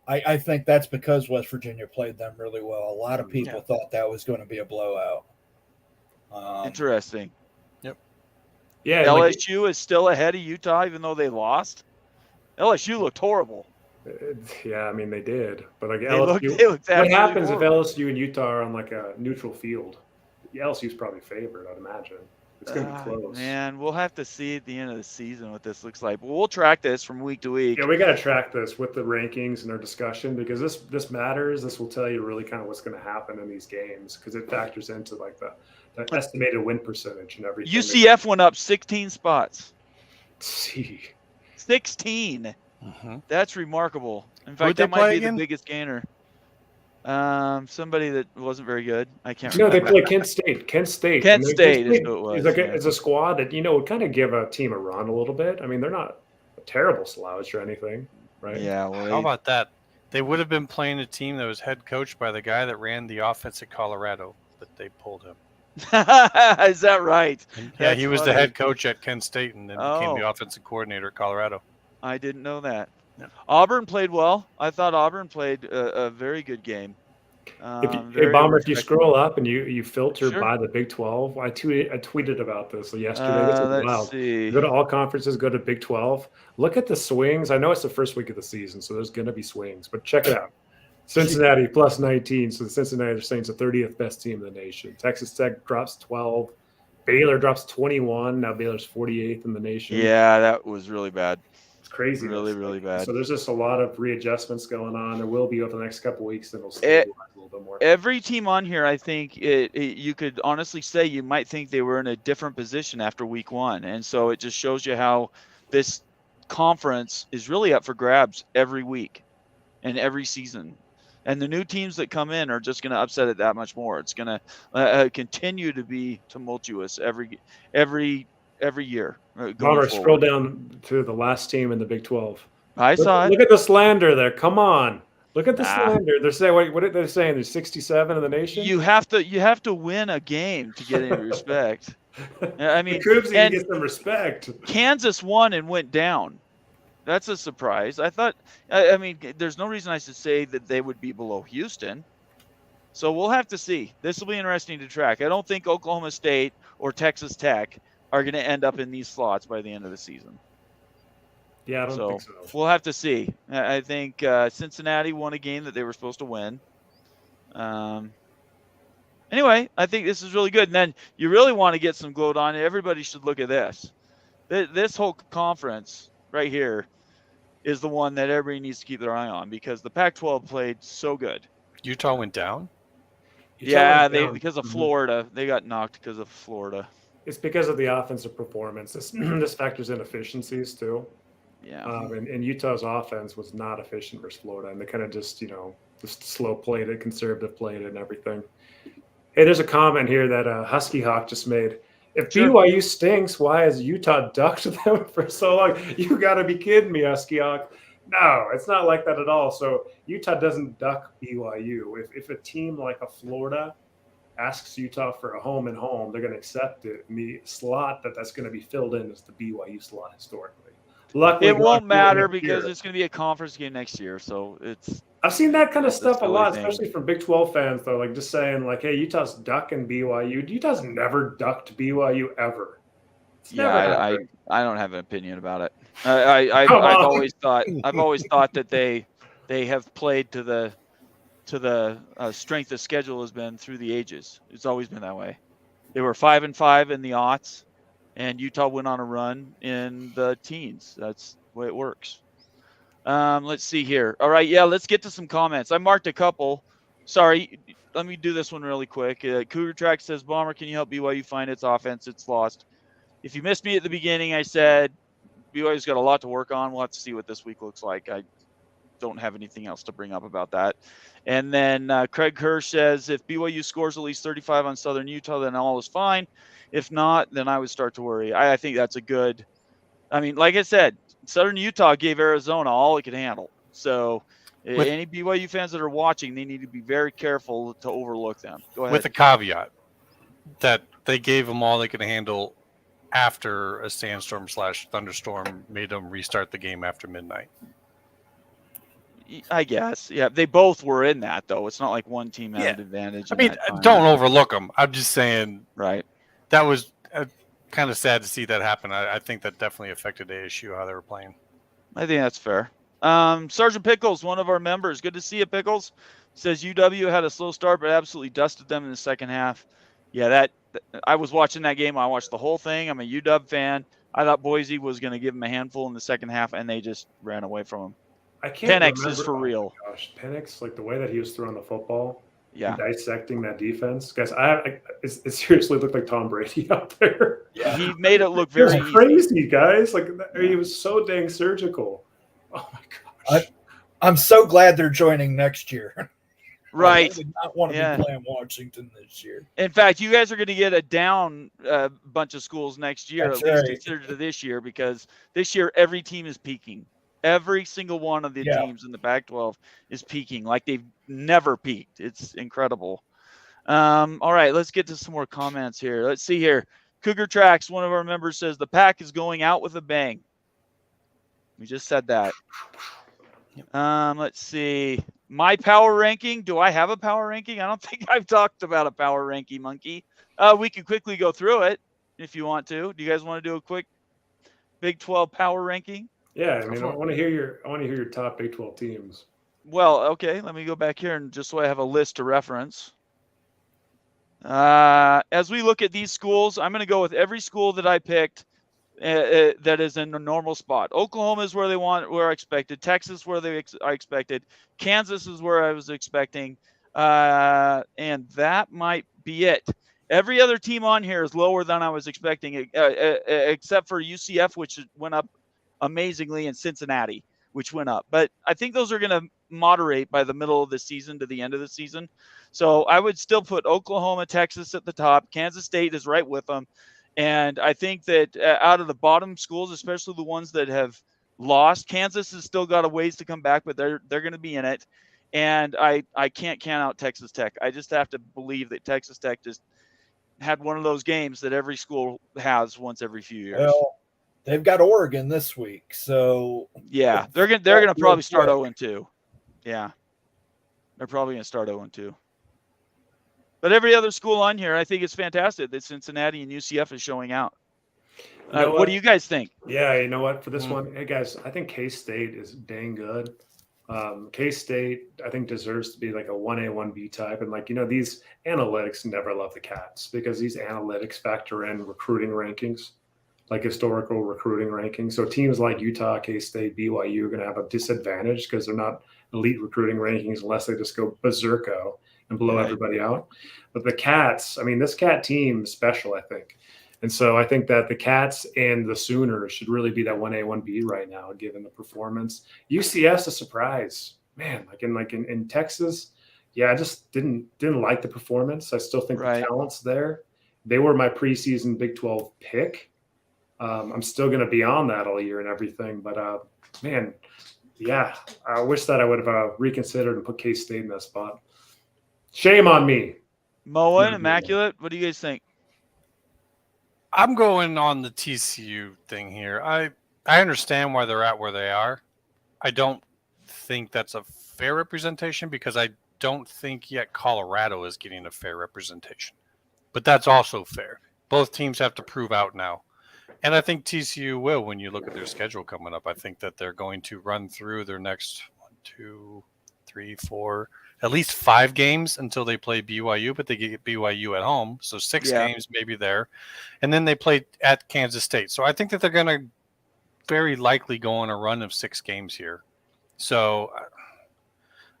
Speaker 3: I think that's because West Virginia played them really well. A lot of people thought that was going to be a blowout.
Speaker 1: Interesting.
Speaker 4: Yep.
Speaker 1: Yeah. LSU is still ahead of Utah even though they lost. LSU looked horrible.
Speaker 2: Yeah, they did. But
Speaker 1: LSU, they looked
Speaker 2: what happens if LSU and Utah are on a neutral field? LSU's probably favored, I'd imagine. It's going to be close.
Speaker 1: Man, we'll have to see at the end of the season what this looks like. But we'll track this from week to week.
Speaker 2: Yeah, we got to track this with the rankings and our discussion because this matters. This will tell you really kind of what's going to happen in these games because it factors into the estimated win percentage and everything.
Speaker 1: UCF went up 16 spots.
Speaker 2: See.
Speaker 1: 16. That's remarkable. In fact, that might be the biggest gainer. Somebody that wasn't very good. I can't
Speaker 2: No, they
Speaker 1: remember.
Speaker 2: play Kent State. Kent State.
Speaker 1: Kent
Speaker 2: And
Speaker 1: State is who it was.
Speaker 2: is like
Speaker 1: Yeah.
Speaker 2: is a squad that would kind of give a team a run a little bit. I mean, they're not a terrible slouch or anything, right?
Speaker 1: Yeah. Well,
Speaker 4: How about that? They would have been playing a team that was head coached by the guy that ran the offense at Colorado, but they pulled him.
Speaker 1: Is that right?
Speaker 4: Yeah, he was the
Speaker 1: funny.
Speaker 4: head coach at Kent State and then became the offensive coordinator at Colorado.
Speaker 1: I didn't know that.
Speaker 4: Yeah.
Speaker 1: Auburn played well. I thought Auburn played a very good game.
Speaker 2: Hey, Bomber, if you scroll up and you filter
Speaker 1: Sure.
Speaker 2: by the Big 12, I tweeted about this yesterday. This is
Speaker 1: Let's
Speaker 2: wild.
Speaker 1: see.
Speaker 2: Go to all conferences, go to Big 12. Look at the swings. I know it's the first week of the season, so there's going to be swings, but check it out. Cincinnati plus 19. So the Cincinnati Saints are 30th best team in the nation. Texas Tech drops 12. Baylor drops 21. Now Baylor's 48th in the nation.
Speaker 1: Yeah, that was really bad.
Speaker 2: It's crazy.
Speaker 1: Really, really bad.
Speaker 2: So there's just a lot of readjustments going on. There will be over the next couple of weeks, and it'll stabilize a little bit more.
Speaker 1: Every team on here, I think you could honestly say you might think they were in a different position after week one. And so it just shows you how this conference is really up for grabs every week and every season. And the new teams that come in are just going to upset it that much more. It's going to continue to be tumultuous every year.
Speaker 2: Bomber, scroll down to the last team in the Big 12.
Speaker 1: I saw it.
Speaker 2: Look at the slander there. Come on. Look at the slander. They're saying what are they saying? There's 67 in the nation.
Speaker 1: You have to win a game to get any respect. I mean,
Speaker 2: the Cougs need to get some respect.
Speaker 1: Kansas won and went down. That's a surprise. I mean, there's no reason I should say that they would be below Houston. So we'll have to see. This will be interesting to track. I don't think Oklahoma State or Texas Tech are going to end up in these slots by the end of the season.
Speaker 2: Yeah, I don't think so.
Speaker 1: We'll have to see. I think Cincinnati won a game that they were supposed to win. Anyway, I think this is really good. And then you really want to get some gloat on it. Everybody should look at this. This whole conference right here is the one that everybody needs to keep their eye on because the Pac-12 played so good.
Speaker 4: Utah went down?
Speaker 1: Because of Florida. They got knocked because of Florida.
Speaker 2: It's because of the offensive performance. This factors in efficiencies too.
Speaker 1: Yeah.
Speaker 2: And Utah's offense was not efficient versus Florida, and they kind of just slow played it, conservative played it, and everything. Hey, there's a comment here that Husky Hawk just made. If BYU stinks, why has Utah ducked them for so long? You got to be kidding me, Husky Hawk. No, it's not like that at all. So Utah doesn't duck BYU. If a team like a Florida asks Utah for a home and home, they're going to accept it. And the slot that's going to be filled in is the BYU slot historically. Luckily,
Speaker 1: it won't matter because it's going to be a conference game next year. So
Speaker 2: I've seen that kind of stuff a lot,
Speaker 1: thing.
Speaker 2: especially from Big 12 fans, though, like just saying, like, hey, Utah's ducking BYU. Utah's never ducked BYU ever.
Speaker 1: I don't have an opinion about it. I've always thought that they have played to the strength of schedule has been through the ages. It's always been that way. They were 5-5 in the aughts, and Utah went on a run in the teens. That's the way it works. Let's see here. All right, let's get to some comments. I marked a couple. Sorry, let me do this one really quick. Cougar Track says, Bomber, can you help BYU find its offense? It's lost. If you missed me at the beginning, I said BYU's got a lot to work on. We'll have to see what this week looks like. I don't have anything else to bring up about that. And then Craig Hirsch says, if BYU scores at least 35 on Southern Utah, then all is fine. If not, then I would start to worry. I think that's a good – I mean, like I said, Southern Utah gave Arizona all it could handle. So any BYU fans that are watching, they need to be very careful to overlook them. Go ahead.
Speaker 4: With a caveat that they gave them all they could handle after a sandstorm/thunderstorm made them restart the game after midnight.
Speaker 1: I guess. Yeah, they both were in that, though. It's not like one team had an advantage.
Speaker 4: I mean, don't overlook them. I'm just saying.
Speaker 1: Right.
Speaker 4: That was kind of sad to see that happen. I think that definitely affected ASU, how they were playing.
Speaker 1: I think that's fair. Sergeant Pickles, one of our members. Good to see you, Pickles. Says UW had a slow start, but absolutely dusted them in the second half. Yeah, I was watching that game. I watched the whole thing. I'm a UW fan. I thought Boise was going to give them a handful in the second half, and they just ran away from them.
Speaker 2: I can't
Speaker 1: Penix
Speaker 2: remember.
Speaker 1: is for real.
Speaker 2: Oh my gosh, Penix, like the way that he was throwing the football, dissecting that defense, guys. It seriously looked like Tom Brady out there.
Speaker 1: Yeah, he made it look very
Speaker 2: crazy, guys. Like he was so dang surgical. Oh my gosh.
Speaker 3: I'm so glad they're joining next year.
Speaker 1: Right.
Speaker 3: I would not want to
Speaker 1: Yeah.
Speaker 3: be playing Washington this year.
Speaker 1: In fact, you guys are going to get a down bunch of schools next year,
Speaker 3: That's
Speaker 1: at least
Speaker 3: right.
Speaker 1: considered to this year, because this year every team is peaking. Every single one of the
Speaker 3: Yeah.
Speaker 1: teams in the Pac-12 is peaking like they've never peaked. It's incredible. All right, let's get to some more comments here. Let's see here. Cougar Tracks, one of our members, says the Pac is going out with a bang. We just said that. Let's see. My power ranking. Do I have a power ranking? I don't think I've talked about a power ranking, Monkey. We can quickly go through it if you want to. Do you guys want to do a quick Big 12 power ranking?
Speaker 2: Yeah, I mean, I want to hear your top Big 12 teams.
Speaker 1: Well, okay. Let me go back here and just so I have a list to reference. As we look at these schools, I'm going to go with every school that I picked that is in a normal spot. Oklahoma is where I expected. Texas where I expected. Kansas is where I was expecting. And that might be it. Every other team on here is lower than I was expecting, except for UCF, which went up amazingly, and Cincinnati, which went up. But I think those are going to moderate by the middle of the season to the end of the season. So I would still put Oklahoma, Texas at the top. Kansas State is right with them. And I think that out of the bottom schools, especially the ones that have lost, Kansas has still got a ways to come back, but they're going to be in it. And I can't count out Texas Tech. I just have to believe that Texas Tech just had one of those games that every school has once every few years.
Speaker 3: Well, they've got Oregon this week, so
Speaker 1: yeah, they're gonna probably start 0-2. Yeah, they're probably gonna start 0-2. But every other school on here, I think it's fantastic that Cincinnati and UCF is showing out. What do you guys think?
Speaker 2: Yeah, you know what? For this one, hey guys, I think K-State is dang good. K-State, I think, deserves to be like a 1A, 1B type. And like, these analytics never love the Cats because these analytics factor in recruiting rankings, like historical recruiting rankings. So teams like Utah, K-State, BYU are going to have a disadvantage because they're not elite recruiting rankings unless they just go berserko and blow everybody out. But the Cats, I mean, this Cat team is special, I think. And so I think that the Cats and the Sooners should really be that 1A, 1B right now, given the performance. UCF's a surprise, man. Like in Texas, yeah, I just didn't like the performance. I still think the talent's there. They were my preseason Big 12 pick. I'm still going to be on that all year and everything. But man, yeah, I wish that I would have reconsidered and put K-State in that spot. Shame on me.
Speaker 1: Moen, Immaculate. What do you guys think?
Speaker 4: I'm going on the TCU thing here. I understand why they're at where they are. I don't think that's a fair representation because I don't think yet Colorado is getting a fair representation. But that's also fair. Both teams have to prove out now. And I think TCU will when you look at their schedule coming up. I think that they're going to run through their next 1, 2, 3, 4, at least 5 games until they play BYU, but they get BYU at home. So 6 games maybe there. And then they play at Kansas State. So I think that they're going to very likely go on a run of 6 games here. So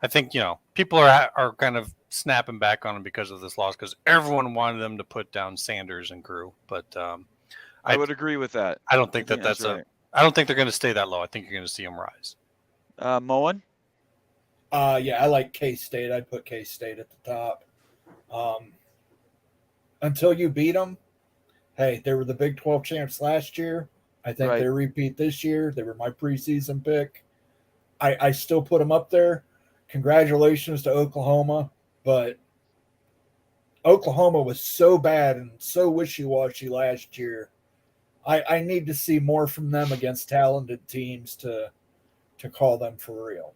Speaker 4: I think, people are kind of snapping back on them because of this loss because everyone wanted them to put down Sanders and crew. But
Speaker 1: I would agree with that.
Speaker 4: I don't think that's
Speaker 1: right.
Speaker 4: I don't think they're going to stay that low. I think you're going to see them rise.
Speaker 1: Moen?
Speaker 3: Yeah, I like K-State. I'd put K-State at the top. Until you beat them, hey, they were the Big 12 champs last year. I think they repeat this year. They were my preseason pick. I still put them up there. Congratulations to Oklahoma, but Oklahoma was so bad and so wishy-washy last year. I need to see more from them against talented teams to call them for real.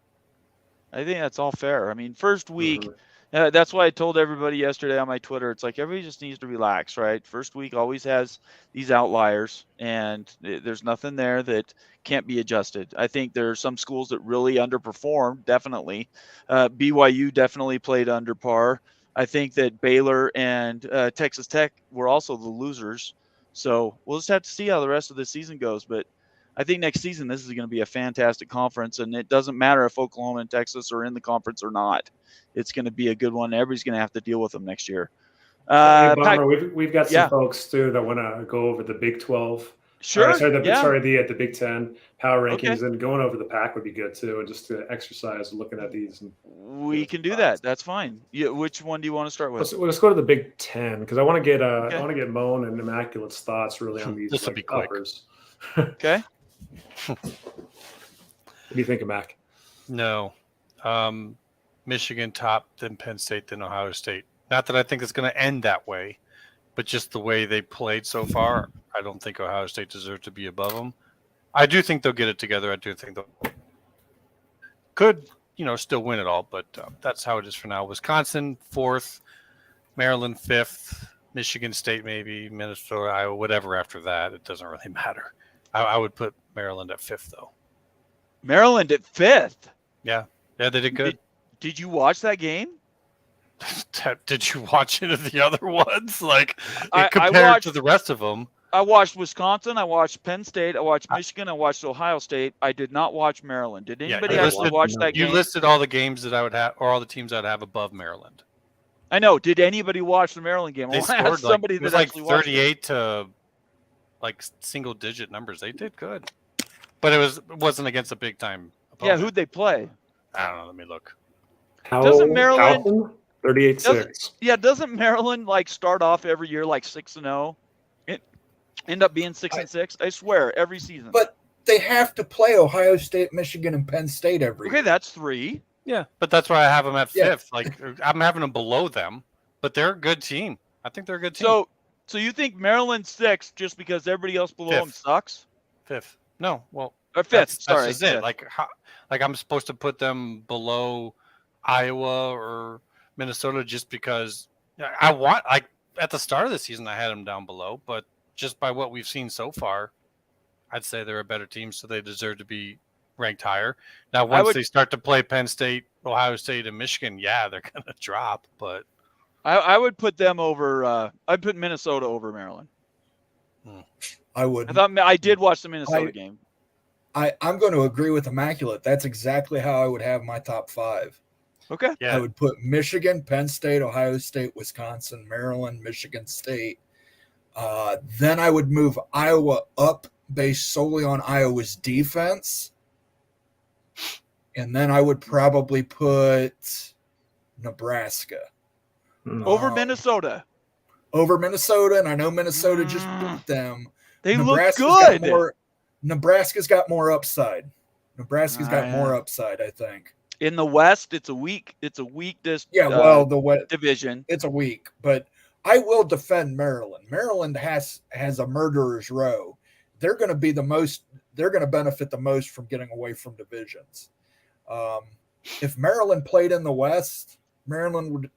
Speaker 1: I think that's all fair. I mean, first week, that's why I told everybody yesterday on my Twitter, it's like everybody just needs to relax, right? First week always has these outliers, and there's nothing there that can't be adjusted. I think there are some schools that really underperformed, definitely. BYU definitely played under par. I think that Baylor and Texas Tech were also the losers. So we'll just have to see how the rest of the season goes. But I think next season, this is going to be a fantastic conference, and it doesn't matter if Oklahoma and Texas are in the conference or not. It's going to be a good one. Everybody's going to have to deal with them next year.
Speaker 2: Hey, Bomber, we've got some folks, too, that want to go over the Big 12.
Speaker 1: Sure.
Speaker 2: The Big 10 power rankings, and going over the Pac would be good, too, and just to exercise looking at these.
Speaker 1: We can do that. That's fine. Which one do you want to start with?
Speaker 2: Let's go to the Big Ten because I want to get
Speaker 1: Okay.
Speaker 2: I want to get Moan and Immaculate's thoughts really on these.
Speaker 4: This will be quick.
Speaker 2: uppers.
Speaker 1: Okay.
Speaker 2: What do you think of Mac?
Speaker 4: No. Michigan top, then Penn State, then Ohio State. Not that I think it's going to end that way, but just the way they played so far, I don't think Ohio State deserves to be above them. I do think they'll get it together. I do think they'll could, still win it all, but that's how it is for now. Wisconsin, 4th, Maryland, 5th, Michigan State, maybe, Minnesota, Iowa, whatever after that. It doesn't really matter. I would put Maryland at 5th, though.
Speaker 1: Maryland at 5th.
Speaker 4: Yeah, they did good.
Speaker 1: Did you watch that game?
Speaker 4: Did you watch any of the other ones? Like,
Speaker 1: I
Speaker 4: compared
Speaker 1: watched,
Speaker 4: to the rest of them?
Speaker 1: I watched Wisconsin. I watched Penn State. I watched Michigan. I watched Ohio State. I did not watch Maryland. Did anybody actually watch that game?
Speaker 4: You listed all the games that I would have, or all the teams I'd have above Maryland.
Speaker 1: I know. Did anybody watch the Maryland game?
Speaker 4: They
Speaker 1: scored somebody
Speaker 4: it was
Speaker 1: that
Speaker 4: like
Speaker 1: actually watched
Speaker 4: 38 to like single-digit numbers. They did good, but it wasn't against a big-time opponent.
Speaker 1: Yeah, who'd they play?
Speaker 4: I don't know. Let me look.
Speaker 1: Doesn't Maryland
Speaker 2: 38-6?
Speaker 1: Yeah, doesn't Maryland start off every year 6-0? It end up being 6-6. I swear, every season.
Speaker 3: But they have to play Ohio State, Michigan, and Penn State every year.
Speaker 1: Okay, that's 3.
Speaker 4: Yeah, but that's why I have them at 5th.
Speaker 3: Yeah.
Speaker 4: Like, I'm having them below them, but they're a good team. I think they're a good team.
Speaker 1: So you think Maryland 6 just because everybody else below them sucks?
Speaker 4: 5th. No, well,
Speaker 1: or 5th.
Speaker 4: That's
Speaker 1: sorry,
Speaker 4: just it. Like I'm supposed to put them below Iowa or Minnesota just because I want. At the start of the season, I had them down below, but just by what we've seen so far, I'd say they're a better team, so they deserve to be ranked higher. Now, once they start to play Penn State, Ohio State, and Michigan, yeah, they're going to drop. But
Speaker 1: I would put them over. I'd put Minnesota over Maryland.
Speaker 3: I would.
Speaker 1: I did watch the Minnesota game.
Speaker 3: I'm going to agree with Immaculate. That's exactly how I would have my top 5.
Speaker 1: Okay.
Speaker 4: Yeah.
Speaker 3: I would put Michigan, Penn State, Ohio State, Wisconsin, Maryland, Michigan State. Then I would move Iowa up based solely on Iowa's defense. And then I would probably put Nebraska.
Speaker 1: Over Minnesota.
Speaker 3: Over Minnesota, and I know Minnesota just beat them.
Speaker 1: They look good.
Speaker 3: Nebraska's got more upside. Nebraska's got more upside, I think.
Speaker 1: In the West, it's a weak division.
Speaker 3: It's a weak, but I will defend Maryland. Maryland has a murderer's row. They're going to be they're going to benefit the most from getting away from divisions. If Maryland played in the West, Maryland would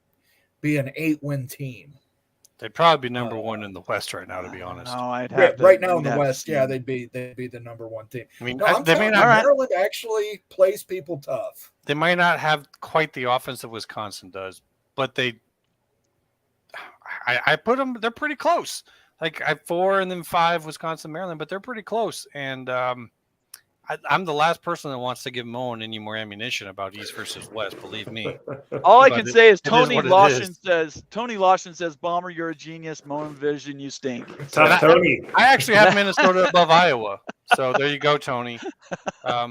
Speaker 3: be an 8-win team.
Speaker 4: They'd probably be number 1 in the West right now, to be honest.
Speaker 1: No, I'd have
Speaker 3: right now in the West, yeah, they'd be the number 1 team.
Speaker 4: I mean,
Speaker 3: Maryland actually plays people tough.
Speaker 4: They might not have quite the offense that Wisconsin does, but I put them. They're pretty close. Like I 4 and then 5 Wisconsin, Maryland, but they're pretty close. And I'm the last person that wants to give Moen any more ammunition about East versus West. Believe me.
Speaker 1: All I can say is Tony Lawson says, "Bomber, you're a genius. Moen Vision, you stink."
Speaker 2: Tough Tony.
Speaker 4: I actually have Minnesota above Iowa. So there you go, Tony.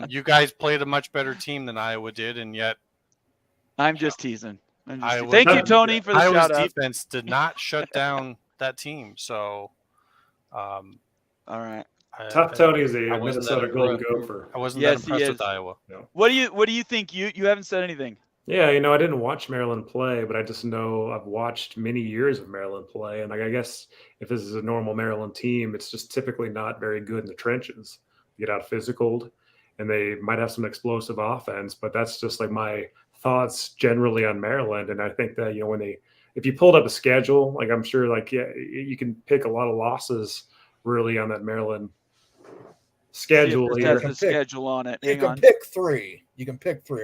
Speaker 4: You guys played a much better team than Iowa did, and yet
Speaker 1: I'm just teasing.
Speaker 4: Thank
Speaker 1: you, Tony, for the shout out.
Speaker 4: Iowa's defense did not shut down that team. So,
Speaker 1: all right.
Speaker 2: Tough Tony is a Minnesota Golden Gopher.
Speaker 4: I wasn't that impressed with Iowa.
Speaker 2: No.
Speaker 1: What do you think? You haven't said anything.
Speaker 2: Yeah, I didn't watch Maryland play, but I just know I've watched many years of Maryland play. And I guess if this is a normal Maryland team, it's just typically not very good in the trenches. Get out physicaled, and they might have some explosive offense, but that's just like my thoughts generally on Maryland. And I think that, if you pulled up a schedule, I'm sure you can pick a lot of losses really on that Maryland schedule.
Speaker 1: The schedule on it.
Speaker 3: You can pick 3.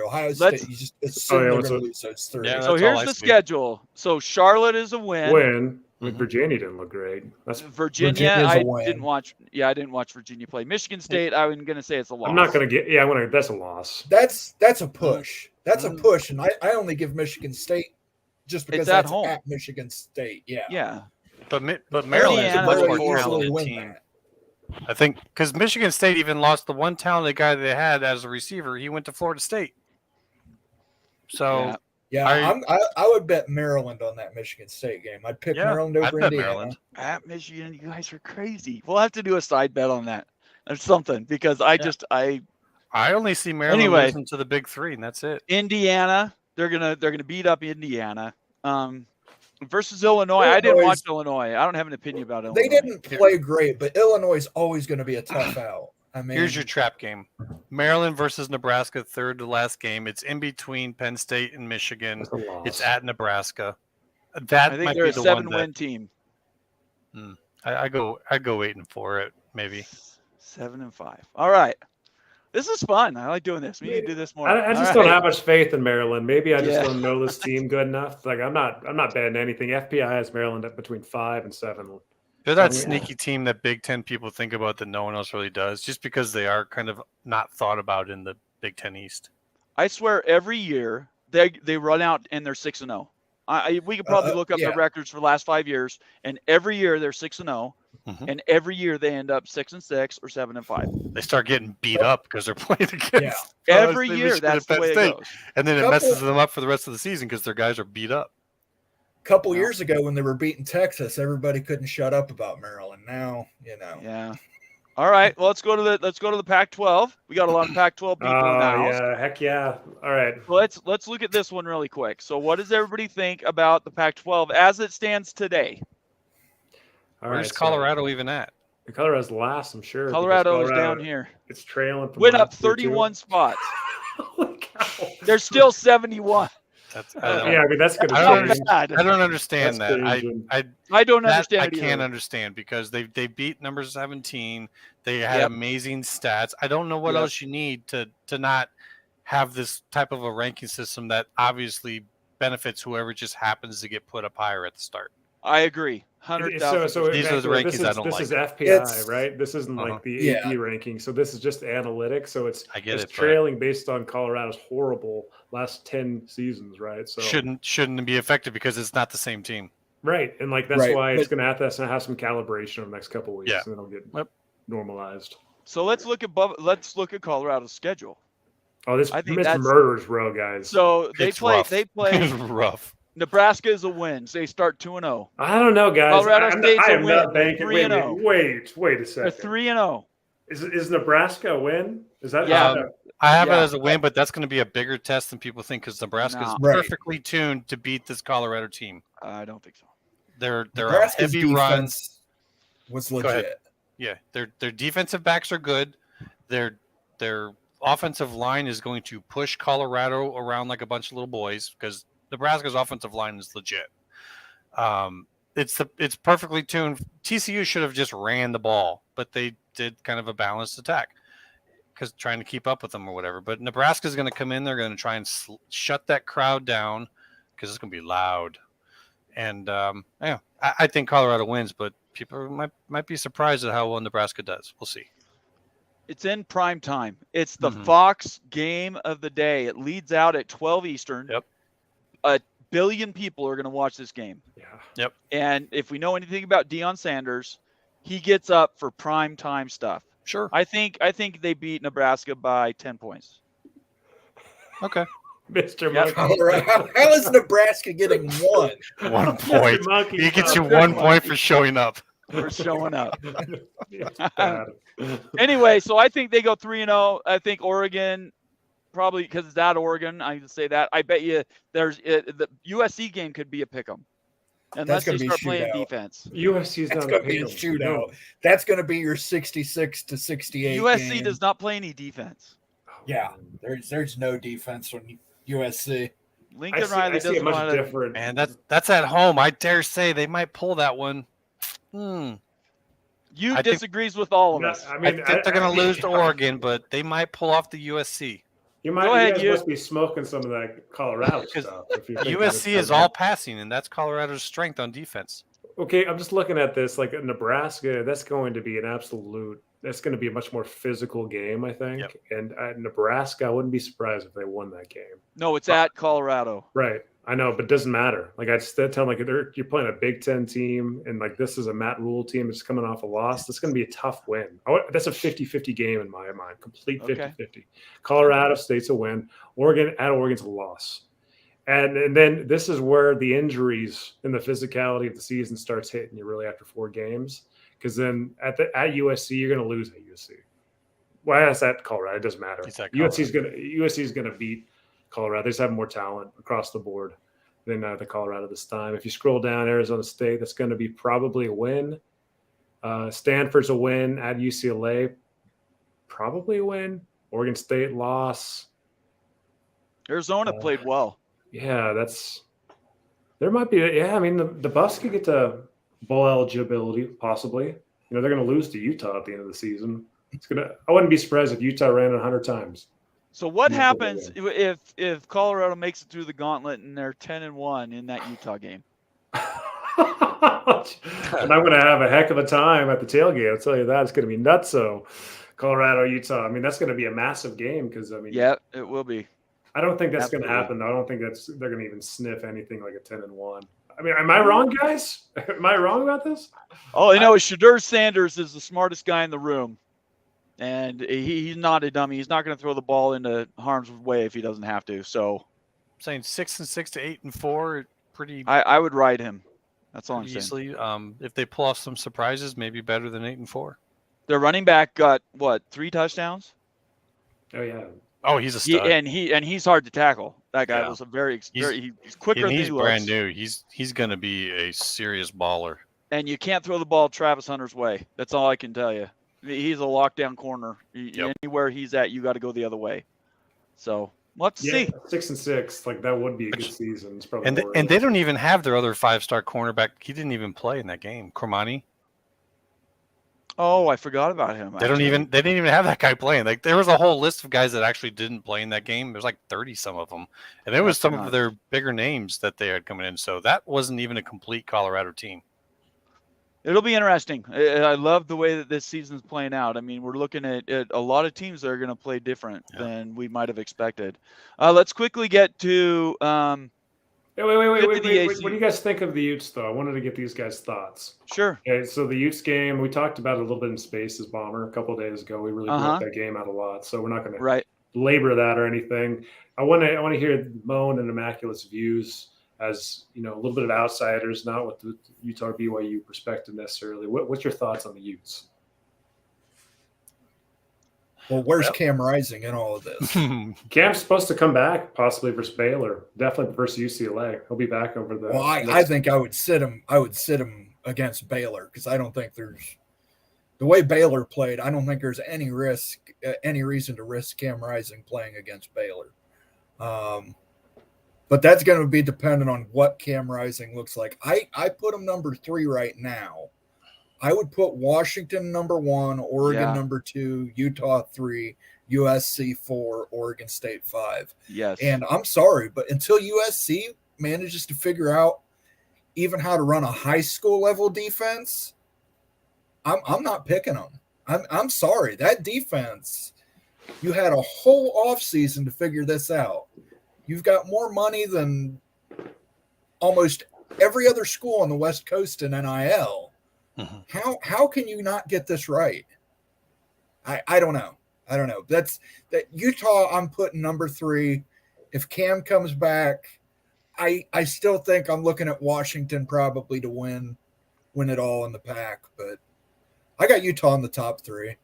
Speaker 3: Ohio State, you just assume they're going to lose those 3.
Speaker 4: Yeah,
Speaker 1: so here's the schedule. So Charlotte is a win.
Speaker 2: Virginia didn't look great. That's
Speaker 1: Virginia. I didn't watch. Yeah, I didn't watch Virginia play. Michigan State. I'm going to say it's a loss.
Speaker 2: I'm not going to get. Yeah, that's a loss.
Speaker 3: That's a push. That's a push, and I only give Michigan State just because
Speaker 1: it's at
Speaker 3: that's
Speaker 1: home.
Speaker 3: at Michigan State. Yeah.
Speaker 1: Yeah.
Speaker 4: But Maryland is a much more talented
Speaker 3: win
Speaker 4: team.
Speaker 3: that.
Speaker 4: I think because Michigan State even lost the one talented guy they had as a receiver. He went to Florida State. So
Speaker 3: Yeah, I would bet Maryland on that Michigan State game. I'd pick Maryland over
Speaker 4: I'd bet
Speaker 3: Indiana.
Speaker 4: Maryland.
Speaker 1: At Michigan, you guys are crazy. We'll have to do a side bet on that or something because I
Speaker 4: only see Maryland
Speaker 1: Anyway.
Speaker 4: losing to the Big Three, and that's it.
Speaker 1: Indiana, they're gonna beat up Indiana. Versus Illinois. I didn't watch Illinois. I don't have an opinion about Illinois.
Speaker 3: They didn't play great, but Illinois is always going to be a tough out. I mean,
Speaker 4: Here's your trap game: Maryland versus Nebraska, third to last game. It's in between Penn State and Michigan.
Speaker 2: That's a loss.
Speaker 4: It's at Nebraska. That
Speaker 1: I think
Speaker 4: might
Speaker 1: they're
Speaker 4: be
Speaker 1: a
Speaker 4: the one
Speaker 1: 7-win team.
Speaker 4: I go 8-4 it maybe.
Speaker 1: 7-5. All right. This is fun. I like doing this. We need to do this more.
Speaker 2: I just don't have much faith in Maryland. Maybe I just
Speaker 1: Yeah.
Speaker 2: don't know this team good enough. Like I'm not betting anything. FPI has Maryland at between 5 and 7.
Speaker 4: They're that
Speaker 2: Yeah.
Speaker 4: sneaky team that Big Ten people think about that no one else really does, just because they are kind of not thought about in the Big Ten East.
Speaker 1: I swear every year they run out and they're 6-0. We could probably look up
Speaker 3: yeah.
Speaker 1: the records for the last 5 years, and every year they're 6-0, and every year they end up 6-6 or 7-5.
Speaker 4: They start getting beat up because they're playing against
Speaker 1: Every
Speaker 4: State,
Speaker 1: year,
Speaker 4: Michigan,
Speaker 1: that's
Speaker 4: and
Speaker 1: the
Speaker 4: Penn
Speaker 1: way
Speaker 4: State.
Speaker 1: it goes.
Speaker 4: And then it messes them up for the rest of the season because their guys are beat up.
Speaker 3: a couple years ago when they were beating Texas, everybody couldn't shut up about Maryland. Now,
Speaker 1: Yeah. All right. Well, let's go to the Pac-12. We got a lot of Pac-12 people in the house.
Speaker 2: Yeah, heck yeah. All right.
Speaker 1: Let's look at this one really quick. So, what does everybody think about the Pac-12 as it stands today?
Speaker 2: All
Speaker 4: Where's
Speaker 2: right,
Speaker 4: Colorado even at?
Speaker 2: Colorado's last, I'm sure. because
Speaker 1: Colorado is down here.
Speaker 2: It's trailing. From
Speaker 1: Went up
Speaker 2: last year, too.
Speaker 1: 31 spots.
Speaker 2: Holy cow.
Speaker 1: They're still 71.
Speaker 4: That's,
Speaker 2: Yeah, I mean that's going to
Speaker 4: I don't
Speaker 2: change.
Speaker 1: Bad.
Speaker 4: I don't understand
Speaker 2: That's
Speaker 4: that.
Speaker 2: changing.
Speaker 1: I don't
Speaker 4: That
Speaker 1: understand
Speaker 4: I
Speaker 1: it
Speaker 4: can't
Speaker 1: either.
Speaker 4: understand because they beat number 17. They had
Speaker 1: Yep.
Speaker 4: amazing stats. I don't know what
Speaker 1: Yep.
Speaker 4: else you need to not have this type of a ranking system that obviously benefits whoever just happens to get put up higher at the start.
Speaker 1: I agree. 100,000.
Speaker 2: So
Speaker 4: These are the
Speaker 2: exactly,
Speaker 4: rankings I don't
Speaker 2: This is
Speaker 4: like.
Speaker 2: FPI,
Speaker 3: It's-
Speaker 2: right? This isn't like the
Speaker 3: Yeah.
Speaker 2: AP ranking. So this is just analytics. So it's
Speaker 4: I get it, but-
Speaker 2: trailing based on Colorado's horrible last 10 seasons, right? So
Speaker 4: Shouldn't be effective because it's not the same team.
Speaker 2: right, and like that's
Speaker 3: Right,
Speaker 2: why it's
Speaker 3: but-
Speaker 2: going to have some calibration over the next couple of weeks,
Speaker 4: Yeah.
Speaker 2: and then it'll get
Speaker 4: Yep.
Speaker 2: normalized.
Speaker 1: So let's look at Colorado's schedule.
Speaker 2: Oh, this
Speaker 1: I think
Speaker 2: missed
Speaker 1: that's-
Speaker 2: murder's row, guys.
Speaker 1: So they
Speaker 4: It's rough.
Speaker 1: play
Speaker 4: It's rough.
Speaker 1: Nebraska is a win. So they start 2-0.
Speaker 2: I don't know, guys.
Speaker 1: Colorado State's
Speaker 2: I
Speaker 1: a
Speaker 2: am
Speaker 1: win.
Speaker 2: not banking. Wait a
Speaker 1: 3-0.
Speaker 2: minute. Wait a
Speaker 1: They're
Speaker 2: second.
Speaker 1: 3-0.
Speaker 2: Is Nebraska a win? Is that
Speaker 1: Yeah.
Speaker 4: I have
Speaker 1: Yeah.
Speaker 4: it as a win, but that's going to be a bigger test than people think because Nebraska is
Speaker 1: No.
Speaker 3: Right.
Speaker 4: perfectly tuned to beat this Colorado team.
Speaker 1: I don't think so.
Speaker 4: They're a
Speaker 3: Nebraska's
Speaker 4: heavy run.
Speaker 3: defense was
Speaker 4: ahead.
Speaker 3: legit.
Speaker 4: Yeah, their defensive backs are good. Their offensive line is going to push Colorado around like a bunch of little boys because Nebraska's offensive line is legit. It's perfectly tuned. TCU should have just ran the ball, but they did kind of a balanced attack because trying to keep up with them or whatever. But Nebraska's going to come in. They're going to try and shut that crowd down because it's going to be loud. And I think Colorado wins, but people might be surprised at how well Nebraska does. We'll see.
Speaker 1: It's in prime time. It's the
Speaker 4: Mhm.
Speaker 1: Fox game of the day. It leads out at 12 Eastern.
Speaker 4: Yep.
Speaker 1: A billion people are going to watch this game.
Speaker 2: Yeah.
Speaker 1: And if we know anything about Deion Sanders, he gets up for prime time stuff.
Speaker 4: Sure.
Speaker 1: I think they beat Nebraska by 10 points.
Speaker 4: Okay.
Speaker 2: Mr.
Speaker 1: Yep.
Speaker 2: Monkey.
Speaker 3: How is Nebraska getting one?
Speaker 4: 1
Speaker 2: Mr.
Speaker 4: point.
Speaker 2: Monkey.
Speaker 4: He gets you 1 point for showing up.
Speaker 1: For showing up.
Speaker 2: It's bad.
Speaker 1: Anyway, so I think they go 3-0. I think Oregon, probably because it's at Oregon, I can say that. I bet you the USC game could be a pick'em. Unless
Speaker 3: gonna
Speaker 1: they
Speaker 3: be a
Speaker 1: start playing
Speaker 3: shootout.
Speaker 1: defense.
Speaker 2: USC's
Speaker 3: That's
Speaker 2: not
Speaker 3: going to be a shootout. That's going to be your 66-68.
Speaker 1: USC
Speaker 3: game.
Speaker 1: does not play any defense.
Speaker 3: Yeah, there's no defense on USC.
Speaker 1: Lincoln
Speaker 2: I see
Speaker 1: Riley
Speaker 2: it
Speaker 1: doesn't
Speaker 2: much
Speaker 1: want to.
Speaker 2: different.
Speaker 4: Man, that's at home. I dare say they might pull that one.
Speaker 1: You
Speaker 4: I think-
Speaker 1: disagrees with all of
Speaker 2: No,
Speaker 1: us.
Speaker 2: I
Speaker 4: I
Speaker 2: mean,
Speaker 4: think they're going to lose to Oregon, but they might pull off the USC.
Speaker 2: You
Speaker 1: Go ahead,
Speaker 2: guys
Speaker 1: you-
Speaker 2: must be smoking some of that Colorado
Speaker 4: Because
Speaker 2: stuff. If you think
Speaker 4: USC
Speaker 2: that's
Speaker 4: is all passing, and that's Colorado's strength on defense.
Speaker 2: Okay, I'm just looking at this. Like Nebraska, that's going to be an absolute. That's going to be a much more physical game, I think.
Speaker 4: Yep.
Speaker 2: And Nebraska, I wouldn't be surprised if they won that game.
Speaker 1: No, it's at Colorado.
Speaker 2: Right. I know, but it doesn't matter. Like I still tell them, like you're playing a Big Ten team, and like this is a Matt Rule team that's coming off a loss. That's going to be a tough win. That's a 50-50 game in my mind. Complete 50-50.
Speaker 1: Okay.
Speaker 2: Colorado State's a win. Oregon's a loss. And then this is where the injuries and the physicality of the season starts hitting you really after 4 games. Because then at USC, you're going to lose at USC. Why is that Colorado? It doesn't matter. USC is going to beat Colorado. They just have more talent across the board than the Colorado this time. If you scroll down, Arizona State, that's going to be probably a win. Stanford's a win at UCLA, probably a win. Oregon State loss.
Speaker 1: Arizona played well.
Speaker 2: Yeah, there might be. Yeah, I mean the Buffs could get to bowl eligibility possibly. They're going to lose to Utah at the end of the season. I wouldn't be surprised if Utah ran 100 times.
Speaker 1: So what happens if Colorado makes it through the gauntlet and they're 10-1 in that Utah game?
Speaker 2: And I'm going to have a heck of a time at the tailgate. I'll tell you that. It's going to be nuts. So Colorado, Utah. I mean, that's going to be a massive game because
Speaker 1: yeah, it will be.
Speaker 2: I don't think that's going to happen. I don't think they're going to even sniff anything like a 10-1. I mean, am I wrong, guys? Am I wrong about this?
Speaker 1: All I know is Shadur Sanders is the smartest guy in the room, and he's not a dummy. He's not going to throw the ball into harm's way if he doesn't have to. So,
Speaker 4: I'm saying 6-6 to 8-4, pretty.
Speaker 1: I would ride him. That's all I'm
Speaker 4: easily.
Speaker 1: saying.
Speaker 4: If they pull off some surprises, maybe better than 8-4.
Speaker 1: Their running back got 3 touchdowns?
Speaker 2: Oh yeah.
Speaker 4: Oh, he's a stud.
Speaker 1: And he's hard to tackle. That guy was he's quicker than he looks.
Speaker 4: He's brand new. He's going to be a serious baller.
Speaker 1: And you can't throw the ball Travis Hunter's way. That's all I can tell you. He's a lockdown corner. Anywhere he's at, you got to go the other way. So we'll have to see.
Speaker 2: 6-6, like that would be a good season. It's probably
Speaker 4: and they don't even have their other 5-star cornerback. He didn't even play in that game. Cormani.
Speaker 1: Oh, I forgot about him.
Speaker 4: They didn't even have that guy playing. Like there was a whole list of guys that actually didn't play in that game. There's like 30 some of them, and there was some of their bigger names that they had coming in. So that wasn't even a complete Colorado team.
Speaker 1: It'll be interesting. I love the way that this season's playing out. I mean, we're looking at a lot of teams that are going to play different than we might have expected. Let's quickly get to.
Speaker 2: Wait. What do you guys think of the Utes, though? I wanted to get these guys' thoughts.
Speaker 1: Sure.
Speaker 2: Okay, so the Utes game, we talked about it a little bit in Spaces Bomber a couple of days ago. We really broke that game out a lot, so we're not going to labor that or anything. I want to hear Moan and Immaculate's views as a little bit of outsiders, not with the Utah or BYU perspective necessarily. What's your thoughts on the Utes?
Speaker 3: Well, where's Cam Rising in all of this?
Speaker 2: Cam's supposed to come back, possibly versus Baylor, definitely versus UCLA. He'll be back over the.
Speaker 3: Well, I think I would sit him. I would sit him against Baylor because I don't think there's the way Baylor played. I don't think there's any reason to risk Cam Rising playing against Baylor. But that's going to be dependent on what Cam Rising looks like. I put him number 3 right now. I would put Washington number 1, Oregon number 2, Utah 3, USC 4, Oregon State 5.
Speaker 1: Yes.
Speaker 3: And I'm sorry, but until USC manages to figure out even how to run a high school level defense, I'm not picking them. I'm sorry. That defense, you had a whole offseason to figure this out. You've got more money than almost every other school on the West Coast in NIL. How can you not get this right? I don't know. That Utah, I'm putting number 3. If Cam comes back, I still think I'm looking at Washington probably to win it all in the pack, but I got Utah in the top 3.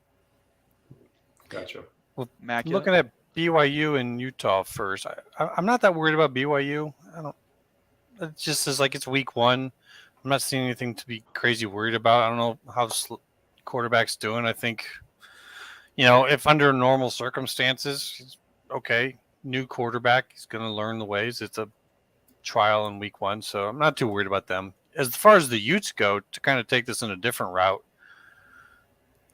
Speaker 2: Gotcha.
Speaker 4: Well, looking at BYU and Utah first, I'm not that worried about BYU. It just is like it's week 1. I'm not seeing anything to be crazy worried about. I don't know how the quarterback's doing. I think, if under normal circumstances, he's okay. New quarterback, he's going to learn the ways. It's a trial in week 1, so I'm not too worried about them. As far as the Utes go, to kind of take this in a different route,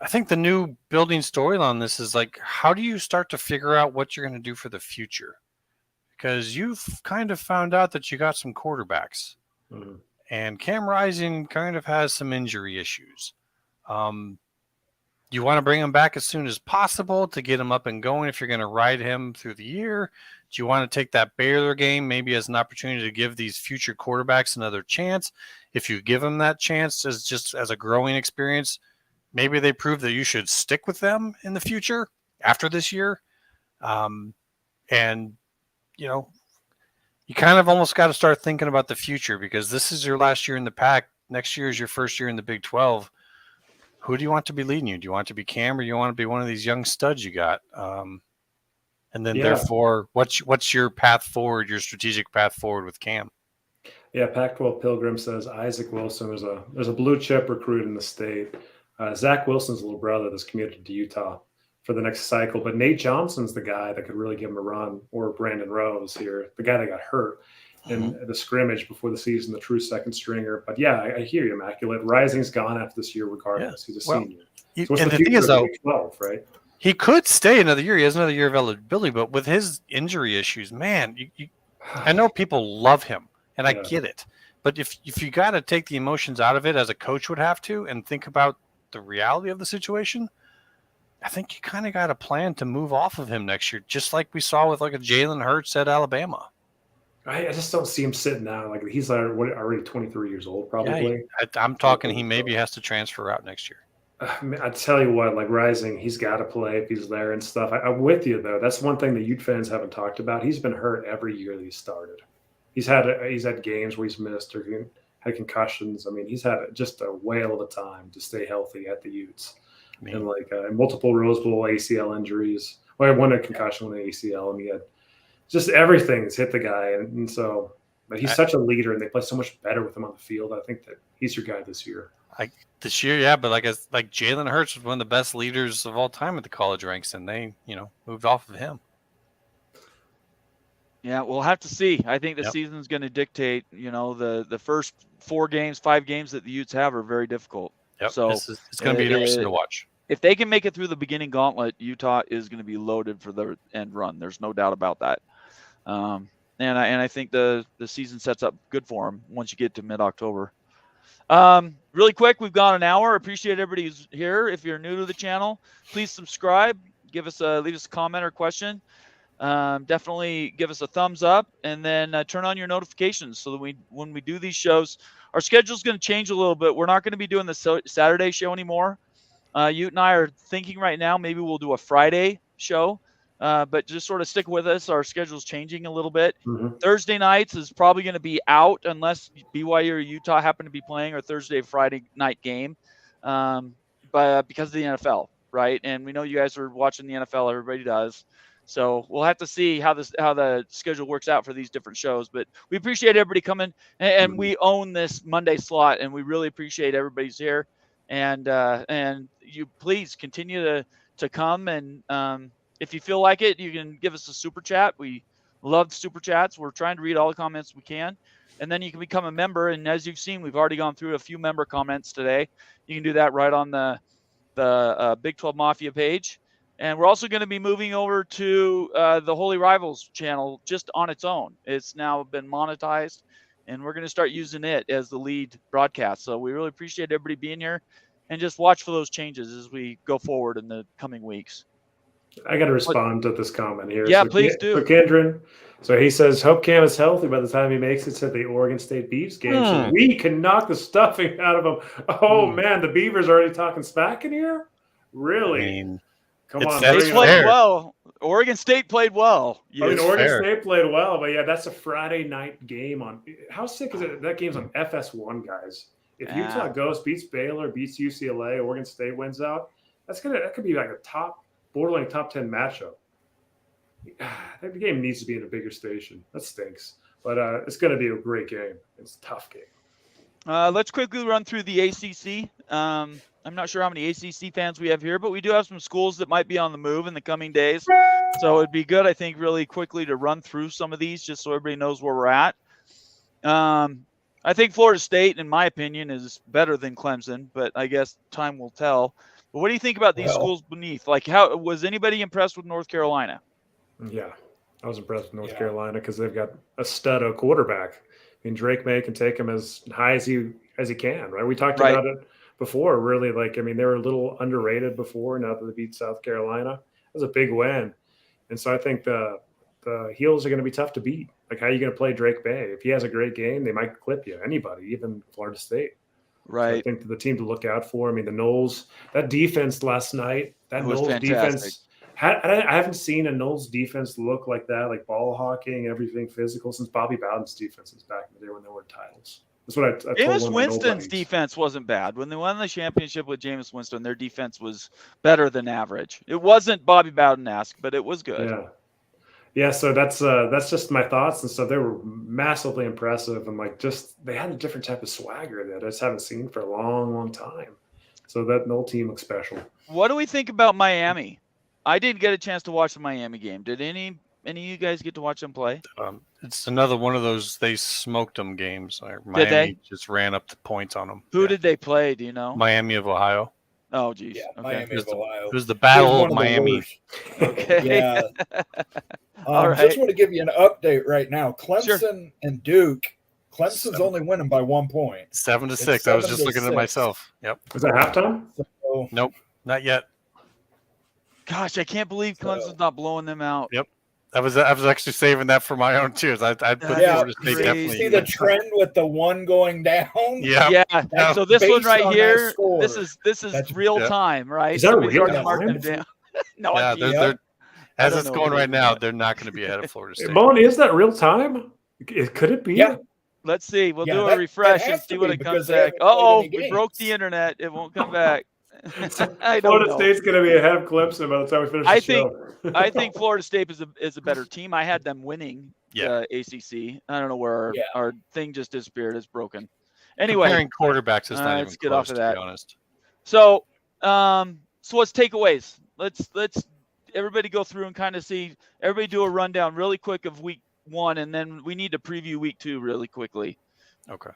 Speaker 4: I think the new building storyline on this is like, how do you start to figure out what you're going to do for the future? Because you've kind of found out that you got some quarterbacks. Mm-hmm. And Cam Rising kind of has some injury issues. You want to bring him back as soon as possible to get him up and going if you're going to ride him through the year? Do you want to take that Baylor game maybe as an opportunity to give these future quarterbacks another chance? If you give them that chance as a growing experience, maybe they prove that you should stick with them in the future after this year. You you kind of almost got to start thinking about the future, because this is your last year in the Pac. Next year is your first year in the Big 12. Who do you want to be leading you? Do you want to be Cam, or do you want to be one of these young studs you got? And then therefore, what's your path forward, your strategic path forward with Cam?
Speaker 2: Yeah, Pac-12 Pilgrim says Isaac Wilson there's a blue chip recruit in the state. Zach Wilson's little brother that's committed to Utah for the next cycle, but Nate Johnson's the guy that could really give him a run, or Brandon Rose here, the guy that got hurt in the scrimmage before the season, the true second stringer. But yeah, I hear you, Immaculate. Rising's gone after this year regardless. Yeah. He's a senior. So what's the thing is, though, 12, right?
Speaker 4: He could stay another year. He has another year of eligibility, but with his injury issues, man, I know people love him, and I get it. But if you got to take the emotions out of it, as a coach would have to, and think about the reality of the situation, I think you kind of got a plan to move off of him next year, just like we saw with like a Jalen Hurts at Alabama.
Speaker 2: I just don't see him sitting down. Like, he's already 23 years old, probably.
Speaker 4: Yeah, I'm talking he maybe has to transfer out next year.
Speaker 2: I tell you what, like Rising, he's got to play if he's there and stuff. I'm with you, though. That's one thing the Ute fans haven't talked about. He's been hurt every year that he started. He's had games where he's missed or had concussions. I mean, he's had just a whale of a time to stay healthy at the Utes. And like multiple Rose Bowl ACL injuries. Well, one a concussion, one an ACL, and he had just everything that's hit the guy. And so, but he's such a leader, and they play so much better with him on the field. I think that he's your guy this year.
Speaker 4: This year, yeah, but like Jalen Hurts was one of the best leaders of all time at the college ranks, and they, moved off of him.
Speaker 1: Yeah, we'll have to see. I think the season's going to dictate. The first 5 games that the Utes have are very difficult.
Speaker 4: Yep.
Speaker 1: So
Speaker 4: it's going to be interesting to watch.
Speaker 1: If they can make it through the beginning gauntlet, Utah is going to be loaded for the end run. There's no doubt about that. And I think the season sets up good for them once you get to mid-October. Really quick, we've got an hour. Appreciate everybody who's here. If you're new to the channel, please subscribe. Leave us a comment or question. Definitely give us a thumbs up, and then turn on your notifications so that when we do these shows, our schedule is going to change a little bit. We're not going to be doing the Saturday show anymore. Ute and I are thinking right now maybe we'll do a Friday show, but just sort of stick with us. Our schedule's changing a little bit. Mm-hmm. Thursday nights is probably going to be out unless BYU or Utah happen to be playing our Friday night game, but because of the NFL, right? And we know you guys are watching the NFL. Everybody does. So we'll have to see how the schedule works out for these different shows. But we appreciate everybody coming, and we own this Monday slot, and we really appreciate everybody's here. And you please continue to come, and if you feel like it, you can give us a super chat. We love super chats. We're trying to read all the comments we can, and then you can become a member. And as you've seen, we've already gone through a few member comments today. You can do that right on the Big 12 Mafia page. And we're also going to be moving over to the Holy Rivals channel just on its own. It's now been monetized, and we're going to start using it as the lead broadcast. So we really appreciate everybody being here, and just watch for those changes as we go forward in the coming weeks.
Speaker 2: I got to respond to this comment here.
Speaker 1: Yeah, please do.
Speaker 2: So Kendron, he says, hope Cam is healthy by the time he makes it to the Oregon State Beavs game. So we can knock the stuffing out of him. Oh, man, the Beavers are already talking smack in here? Really? Come on,
Speaker 1: they played well. Oregon State played well.
Speaker 2: Oregon State played well, but yeah, that's a Friday night game on. How sick is it? That game's on FS1, guys. If Utah beats Baylor, beats UCLA, Oregon State wins out. That could be like a borderline top 10 matchup. That game needs to be in a bigger station. That stinks, but it's going to be a great game. It's a tough game.
Speaker 1: Let's quickly run through the ACC. I'm not sure how many ACC fans we have here, but we do have some schools that might be on the move in the coming days. So it'd be good, I think, really quickly to run through some of these just so everybody knows where we're at. I think Florida State, in my opinion, is better than Clemson, but I guess time will tell. But what do you think about these schools beneath? Like, how was anybody impressed with North Carolina?
Speaker 2: Yeah, I was impressed with North Carolina because they've got a stud of quarterback. I mean, Drake May can take him as high as he can, right? We talked about it before, really. They were a little underrated before. Now that they beat South Carolina, it was a big win. And so I think the Heels are going to be tough to beat. Like, how are you going to play Drake May? If he has a great game, they might clip you. Anybody, even Florida State.
Speaker 1: Right.
Speaker 2: So I think the team to look out for. I mean, the Noles, that defense last night, that Noles defense I haven't seen a Knowles defense look like that, like ball hawking, everything physical, since Bobby Bowden's defenses back in the day when they were titles. That's what I told
Speaker 1: Jameis
Speaker 2: one of my
Speaker 1: Winston's
Speaker 2: buddies.
Speaker 1: defense wasn't bad. When they won the championship with Jameis Winston, their defense was better than average. It wasn't Bobby Bowden-esque, but it was good.
Speaker 2: Yeah. So that's just my thoughts, and so they were massively impressive, and like just they had a different type of swagger that I just haven't seen for a long, long time. So that Knoll team looks special.
Speaker 1: What do we think about Miami? I didn't get a chance to watch the Miami game. Did any of you guys get to watch them play?
Speaker 4: It's another one of those they smoked them games.
Speaker 1: Did they?
Speaker 4: Just ran up the points on them.
Speaker 1: Who did they play? Do you know?
Speaker 4: Miami of Ohio.
Speaker 1: Oh, geez.
Speaker 3: Yeah,
Speaker 1: Okay.
Speaker 3: Miami of Ohio.
Speaker 4: It was the Battle of
Speaker 3: the
Speaker 4: Miami.
Speaker 3: worst.
Speaker 1: Okay.
Speaker 3: Yeah.
Speaker 1: All right.
Speaker 3: Just want to give you an update right now. Clemson
Speaker 1: Sure.
Speaker 3: and Duke. Clemson's only winning by 1 point.
Speaker 4: 7-6. I was just looking at
Speaker 3: 7-6.
Speaker 4: myself. Yep.
Speaker 2: Was that halftime?
Speaker 3: So,
Speaker 4: Nope. Not yet.
Speaker 1: Gosh, I can't believe Clemson's not blowing them out.
Speaker 4: Yep. I was actually saving that for my own too. I'd put
Speaker 1: Yeah,
Speaker 4: Florida State
Speaker 1: crazy.
Speaker 4: definitely.
Speaker 3: see the trend with the one going down?
Speaker 4: Yeah.
Speaker 1: Yeah.
Speaker 3: That's
Speaker 1: So this one
Speaker 3: based
Speaker 1: right
Speaker 3: on that
Speaker 1: here,
Speaker 3: score.
Speaker 1: this is
Speaker 3: That's-
Speaker 1: real time, right?
Speaker 2: Is that
Speaker 1: Somebody's
Speaker 2: real
Speaker 1: already marked
Speaker 2: time?
Speaker 1: them down. No,
Speaker 4: Yeah,
Speaker 1: I'm
Speaker 4: they're,
Speaker 1: teasing.
Speaker 4: they're,
Speaker 1: I
Speaker 4: as
Speaker 1: don't
Speaker 4: it's
Speaker 1: know
Speaker 4: going
Speaker 1: what
Speaker 4: right
Speaker 1: it
Speaker 4: now,
Speaker 1: is.
Speaker 4: they're not going to be ahead of Florida State.
Speaker 2: Moan, is that real time? Could it be?
Speaker 3: Yeah.
Speaker 1: Let's see. We'll
Speaker 3: Yeah,
Speaker 1: do a
Speaker 3: that
Speaker 1: refresh and
Speaker 3: has
Speaker 1: see
Speaker 3: to
Speaker 1: what
Speaker 3: be
Speaker 1: it comes
Speaker 3: because they
Speaker 1: back.
Speaker 3: haven't played
Speaker 1: Oh,
Speaker 3: any
Speaker 1: we broke the
Speaker 3: games.
Speaker 1: internet. It won't come back. I don't
Speaker 2: Florida
Speaker 1: know.
Speaker 2: State's going to be ahead of Clemson by the time we finish the
Speaker 1: I
Speaker 2: show.
Speaker 1: I think Florida State is a better team. I had them winning
Speaker 4: Yeah.
Speaker 1: ACC. I don't know where
Speaker 3: Yeah.
Speaker 1: our thing just disappeared. It's broken. Anyway,
Speaker 4: Comparing quarterbacks is not
Speaker 1: let's
Speaker 4: even
Speaker 1: get
Speaker 4: close,
Speaker 1: off of
Speaker 4: to
Speaker 1: that.
Speaker 4: be honest.
Speaker 1: so what's takeaways? Let's everybody go through and kind of see. Everybody do a rundown really quick of week 1, and then we need to preview week 2 really quickly.
Speaker 4: Okay.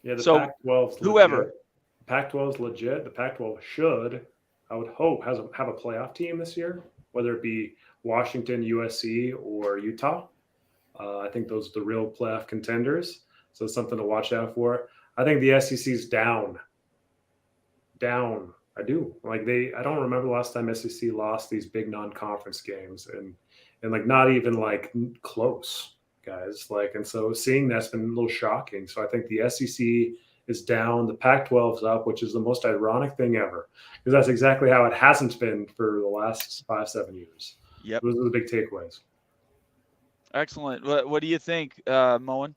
Speaker 2: Yeah, the
Speaker 1: So,
Speaker 2: Pac-12's
Speaker 1: whoever.
Speaker 2: legit. The Pac-12 is legit. The Pac-12 should, I would hope, have a playoff team this year, whether it be Washington, USC, or Utah. I think those are the real playoff contenders. So it's something to watch out for. I think the SEC's down. Down. I do. Like I don't remember the last time SEC lost these big non-conference games and like not even like close, guys. Like, and so seeing that's been a little shocking. So I think the SEC is down, the Pac-12's up, which is the most ironic thing ever, because that's exactly how it hasn't been for the last 5-7 years.
Speaker 1: Yep.
Speaker 2: Those are the big takeaways.
Speaker 1: Excellent. What do you think, Moen?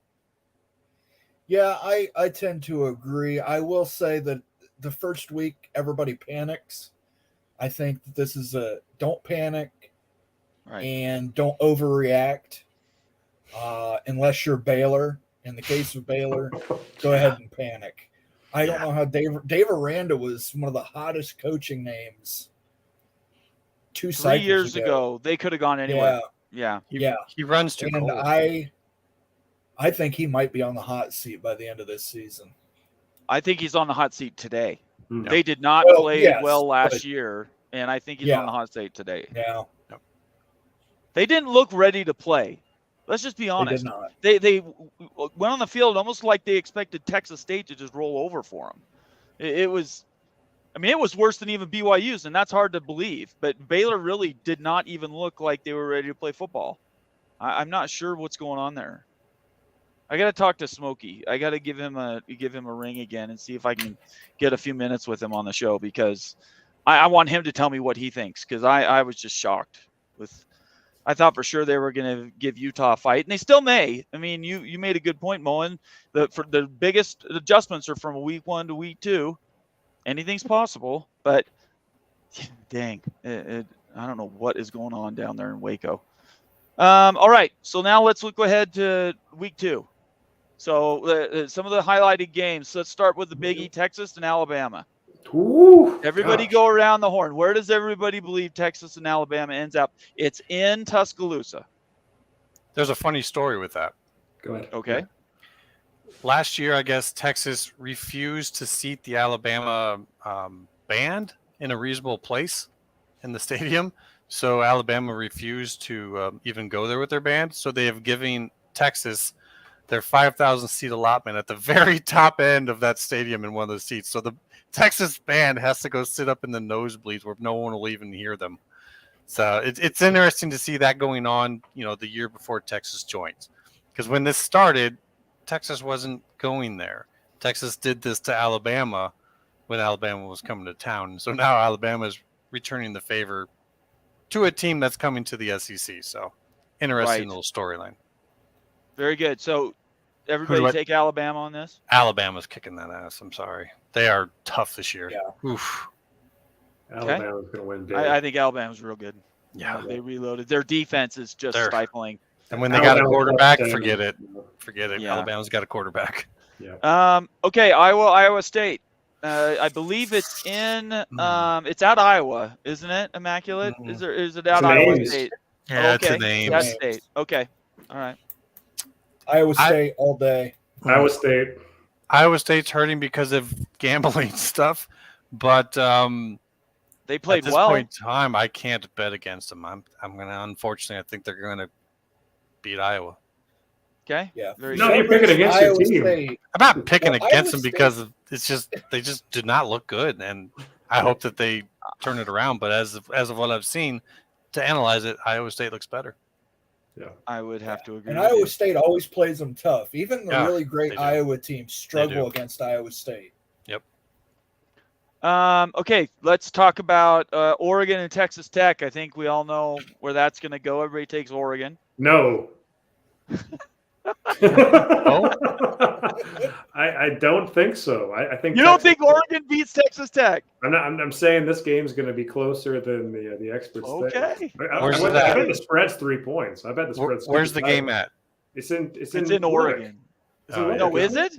Speaker 3: Yeah, I tend to agree. I will say that the first week, everybody panics. I think that this is don't panic and don't overreact unless you're Baylor. In the case of Baylor, go ahead and panic. I don't know how Dave Aranda was one of the hottest coaching names 2
Speaker 1: 3
Speaker 3: cycles
Speaker 1: years ago. They could have gone anywhere. Yeah.
Speaker 4: He runs too
Speaker 3: And
Speaker 4: cold.
Speaker 3: I think he might be on the hot seat by the end of this season.
Speaker 1: I think he's on the hot seat today.
Speaker 2: Mm.
Speaker 1: They did not play well last year, and I think he's on the hot seat today.
Speaker 3: Yeah.
Speaker 1: They didn't look ready to play. Let's just be honest.
Speaker 3: They did not.
Speaker 1: They went on the field almost like they expected Texas State to just roll over for them. It was worse than even BYU's, and that's hard to believe. But Baylor really did not even look like they were ready to play football. I'm not sure what's going on there. I got to talk to Smokey. I got to give him a ring again and see if I can get a few minutes with him on the show, because I want him to tell me what he thinks, because I was just shocked with. I thought for sure they were going to give Utah a fight, and they still may. I mean, you made a good point, Moen. For the biggest adjustments are from week 1 to week 2. Anything's possible, but dang, I don't know what is going on down there in Waco. All right, so now let's look ahead to week 2. So some of the highlighted games. Let's start with the Biggie, Texas and Alabama.
Speaker 2: Ooh,
Speaker 1: Everybody go around the horn. Where does everybody believe Texas and Alabama ends up? It's in Tuscaloosa.
Speaker 4: There's a funny story with that.
Speaker 2: Go ahead.
Speaker 1: Okay.
Speaker 4: Last year, I guess Texas refused to seat the Alabama band in a reasonable place in the stadium. So Alabama refused to even go there with their band. So they have given Texas their 5,000 seat allotment at the very top end of that stadium in one of those seats. So the Texas band has to go sit up in the nosebleeds where no one will even hear them. So it's interesting to see that going on, the year before Texas joins. Because when this started, Texas wasn't going there. Texas did this to Alabama when Alabama was coming to town. So now Alabama is returning the favor to a team that's coming to the SEC. So interesting little storyline.
Speaker 1: Very good. So everybody take Alabama on this?
Speaker 4: Alabama's kicking that ass. I'm sorry. They are tough this year.
Speaker 3: Yeah.
Speaker 4: Oof.
Speaker 2: Alabama's going to win big.
Speaker 1: I think Alabama's real good.
Speaker 4: Yeah.
Speaker 1: They reloaded. Their defense is just stifling.
Speaker 4: And when they got a quarterback, forget it.
Speaker 1: Yeah.
Speaker 4: Alabama's got a quarterback.
Speaker 2: Yeah.
Speaker 1: Okay, Iowa State. I believe it's in. It's at Iowa, isn't it? Immaculate.
Speaker 4: Mhm.
Speaker 1: Is it at Iowa State?
Speaker 4: Yeah,
Speaker 1: okay.
Speaker 4: it's a name.
Speaker 1: That's State. Okay. All right.
Speaker 3: Iowa State all day.
Speaker 2: Iowa State.
Speaker 4: Iowa State's hurting because of gambling stuff, but
Speaker 1: they played
Speaker 4: at this
Speaker 1: well.
Speaker 4: point in time, I can't bet against them. I'm gonna, unfortunately, I think they're gonna beat Iowa.
Speaker 1: Okay.
Speaker 3: Yeah.
Speaker 1: Very
Speaker 2: No,
Speaker 1: good.
Speaker 2: you're picking against your team.
Speaker 3: State.
Speaker 4: I'm not picking
Speaker 3: Well,
Speaker 4: against
Speaker 3: Iowa
Speaker 4: them because it's just they just did not look good, and I hope that they turn it around. But as of what I've seen, to analyze it, Iowa State looks better.
Speaker 2: Yeah.
Speaker 1: I would have to agree.
Speaker 3: And
Speaker 1: with
Speaker 3: Iowa
Speaker 1: you.
Speaker 3: State always plays them tough. Even the really great
Speaker 4: they do.
Speaker 3: Iowa teams struggle
Speaker 4: do.
Speaker 3: against Iowa State.
Speaker 4: Yep.
Speaker 1: Okay, let's talk about Oregon and Texas Tech. I think we all know where that's going to go. Everybody takes Oregon.
Speaker 2: No.
Speaker 4: Oh?
Speaker 2: I don't think so. I think
Speaker 1: You don't think Oregon beats Texas Tech?
Speaker 2: I'm saying this game's going to be closer than the experts think.
Speaker 1: Okay.
Speaker 2: I bet the spread's 3 points. I bet the spread's.
Speaker 4: Where's the game at?
Speaker 2: It's in
Speaker 1: Oregon.
Speaker 2: No,
Speaker 1: is it?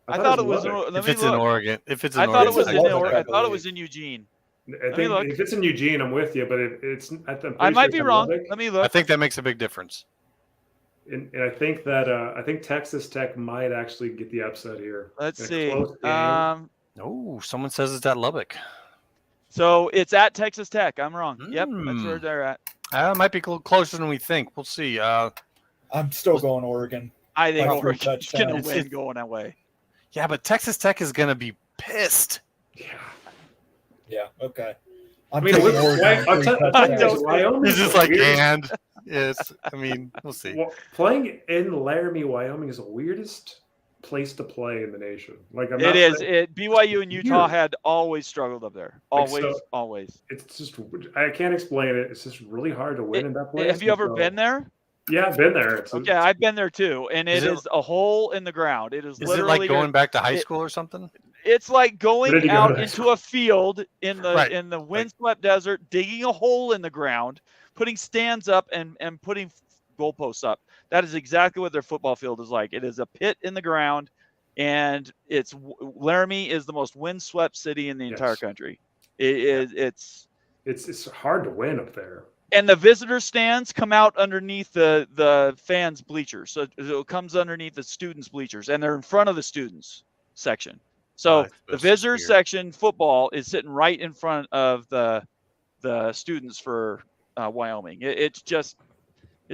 Speaker 1: I thought it was.
Speaker 4: If it's in Oregon,
Speaker 1: I thought it was in
Speaker 3: Lubbock,
Speaker 1: Oregon.
Speaker 3: I
Speaker 1: I thought it
Speaker 3: believe.
Speaker 1: was in Eugene.
Speaker 2: I think if it's in Eugene, I'm with you, but it's.
Speaker 1: I might be wrong. Let me look.
Speaker 4: I think that makes a big difference.
Speaker 2: And I think that I think Texas Tech might actually get the upset here.
Speaker 1: Let's
Speaker 2: In a
Speaker 1: see.
Speaker 2: close game.
Speaker 4: Oh, someone says it's at Lubbock.
Speaker 1: So it's at Texas Tech. I'm wrong. Yep, that's
Speaker 4: Mm.
Speaker 1: where they're at.
Speaker 4: It might be closer than we think. We'll see.
Speaker 3: I'm still going Oregon.
Speaker 1: I think
Speaker 3: By 3
Speaker 1: Oregon's going to
Speaker 3: touchdowns.
Speaker 1: win going that way.
Speaker 4: Yeah, but Texas Tech is going to be pissed.
Speaker 3: Yeah, okay.
Speaker 2: I mean,
Speaker 3: taking Oregon
Speaker 2: I'll
Speaker 3: 3
Speaker 2: tell you,
Speaker 3: touchdowns.
Speaker 2: Wyoming.
Speaker 4: It's just like, and yes, I mean, we'll see.
Speaker 2: Well, playing in Laramie, Wyoming is the weirdest place to play in the nation. Like
Speaker 1: It is. BYU and Utah had always struggled up there. Always.
Speaker 2: It's just I can't explain it. It's just really hard to win in that place.
Speaker 1: Have you ever been there?
Speaker 2: Yeah, I've been there.
Speaker 1: Okay, I've been there too, and it is a hole in the ground. It is literally
Speaker 4: it like going back to high school or something?
Speaker 1: It's like
Speaker 2: Where did
Speaker 1: going
Speaker 2: you go
Speaker 1: out
Speaker 2: to high
Speaker 1: into
Speaker 2: school?
Speaker 1: a field in the windswept desert, digging a hole in the ground, putting stands up and putting goalposts up. That is exactly what their football field is like. It is a pit in the ground, and Laramie is the most windswept city in the entire country. It's
Speaker 2: hard to win up there.
Speaker 1: And the visitor stands come out underneath the fans' bleachers. So it comes underneath the students' bleachers, and they're in front of the students section. So the visitor section football is sitting right in front of the students for Wyoming. It's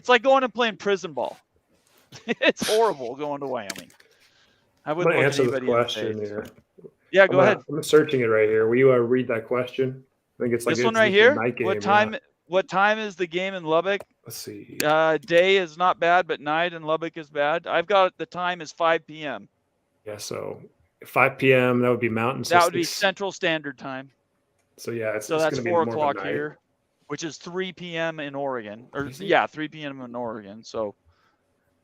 Speaker 1: like going and playing prison ball. It's horrible going to Wyoming. I wouldn't
Speaker 2: answer this
Speaker 1: anybody
Speaker 2: question here.
Speaker 1: Yeah, go ahead.
Speaker 2: I'm searching it right here. Will you read that question? I think it's like
Speaker 1: this one right here. What time is the game in Lubbock?
Speaker 2: Let's see.
Speaker 1: Day is not bad, but night in Lubbock is bad. I've got the time is 5 p.m.
Speaker 2: Yeah, so 5 p.m. That would be Mountain.
Speaker 1: That would be Central Standard Time.
Speaker 2: So yeah,
Speaker 1: that's 4 o'clock here, which is 3 p.m. in Oregon. 3 p.m. in Oregon. So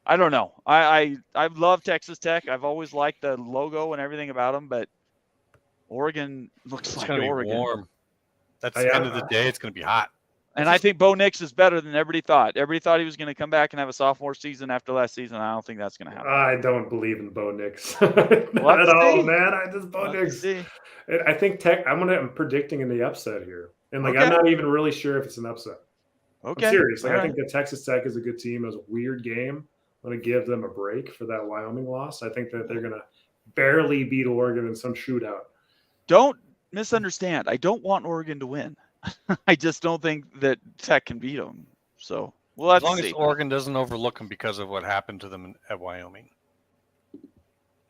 Speaker 1: I don't know. I love Texas Tech. I've always liked the logo and everything about them, but Oregon looks like Oregon.
Speaker 4: Be warm. That's the end of the day. It's going to be hot.
Speaker 1: And I think Bo Nix is better than everybody thought. Everybody thought he was going to come back and have a sophomore season after last season. I don't think that's going to happen.
Speaker 2: I don't believe in Bo Nix. Not at all, man. I just Bo Nix. I think Tech. I'm predicting in the upset here, and I'm not even really sure if it's an upset.
Speaker 1: Okay,
Speaker 2: I'm serious. I think that Texas Tech is a good team. It was a weird game. I'm going to give them a break for that Wyoming loss. I think that they're going to barely beat Oregon in some shootout.
Speaker 1: Don't misunderstand. I don't want Oregon to win. I just don't think that Tech can beat them. So we'll have
Speaker 4: to see. As long as Oregon doesn't overlook them because of what happened to them at Wyoming.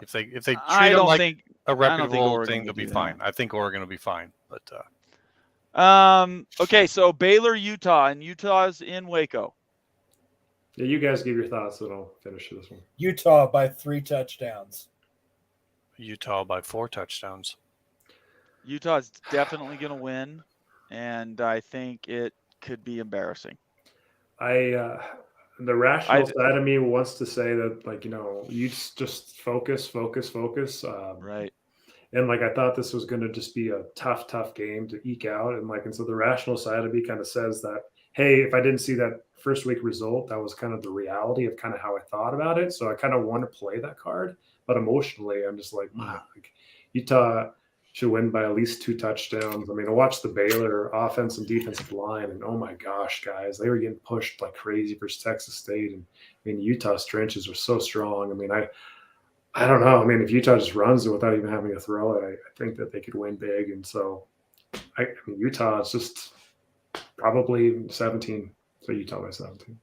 Speaker 4: If they treat them like a reputable thing, they'll be fine. I think Oregon will be fine. But
Speaker 1: okay, so Baylor, Utah, and Utah's in Waco.
Speaker 2: Yeah, you guys give your thoughts, and I'll finish this one.
Speaker 3: Utah by 3 touchdowns.
Speaker 4: Utah by 4 touchdowns.
Speaker 1: Utah's definitely going to win. And I think it could be embarrassing.
Speaker 2: The rational side of me wants to say that, like, you just focus.
Speaker 1: Right.
Speaker 2: And like, I thought this was going to just be a tough game to eke out. And so the rational side of me kind of says that, hey, if I didn't see that first week result, that was kind of the reality of kind of how I thought about it. So I kind of want to play that card, but emotionally, I'm just like, wow, like, Utah should win by at least 2 touchdowns. I mean, I watched the Baylor offense and defensive line, and oh my gosh, guys, they were getting pushed like crazy versus Texas State. And I mean, Utah's trenches are so strong. I mean, I don't know. I mean, if Utah just runs it without even having to throw it, I think that they could win big. And so, I mean, Utah is just probably 17. So Utah by 17.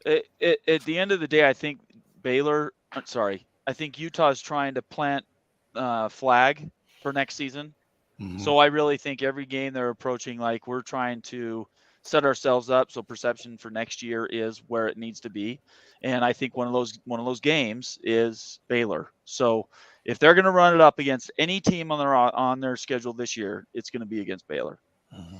Speaker 1: At the end of the day, I think I think Utah is trying to plant flag for next season. Mm-hmm. So I really think every game they're approaching like we're trying to set ourselves up so perception for next year is where it needs to be. And I think one of those games is Baylor. So if they're going to run it up against any team on their schedule this year, it's going to be against Baylor. Mm-hmm.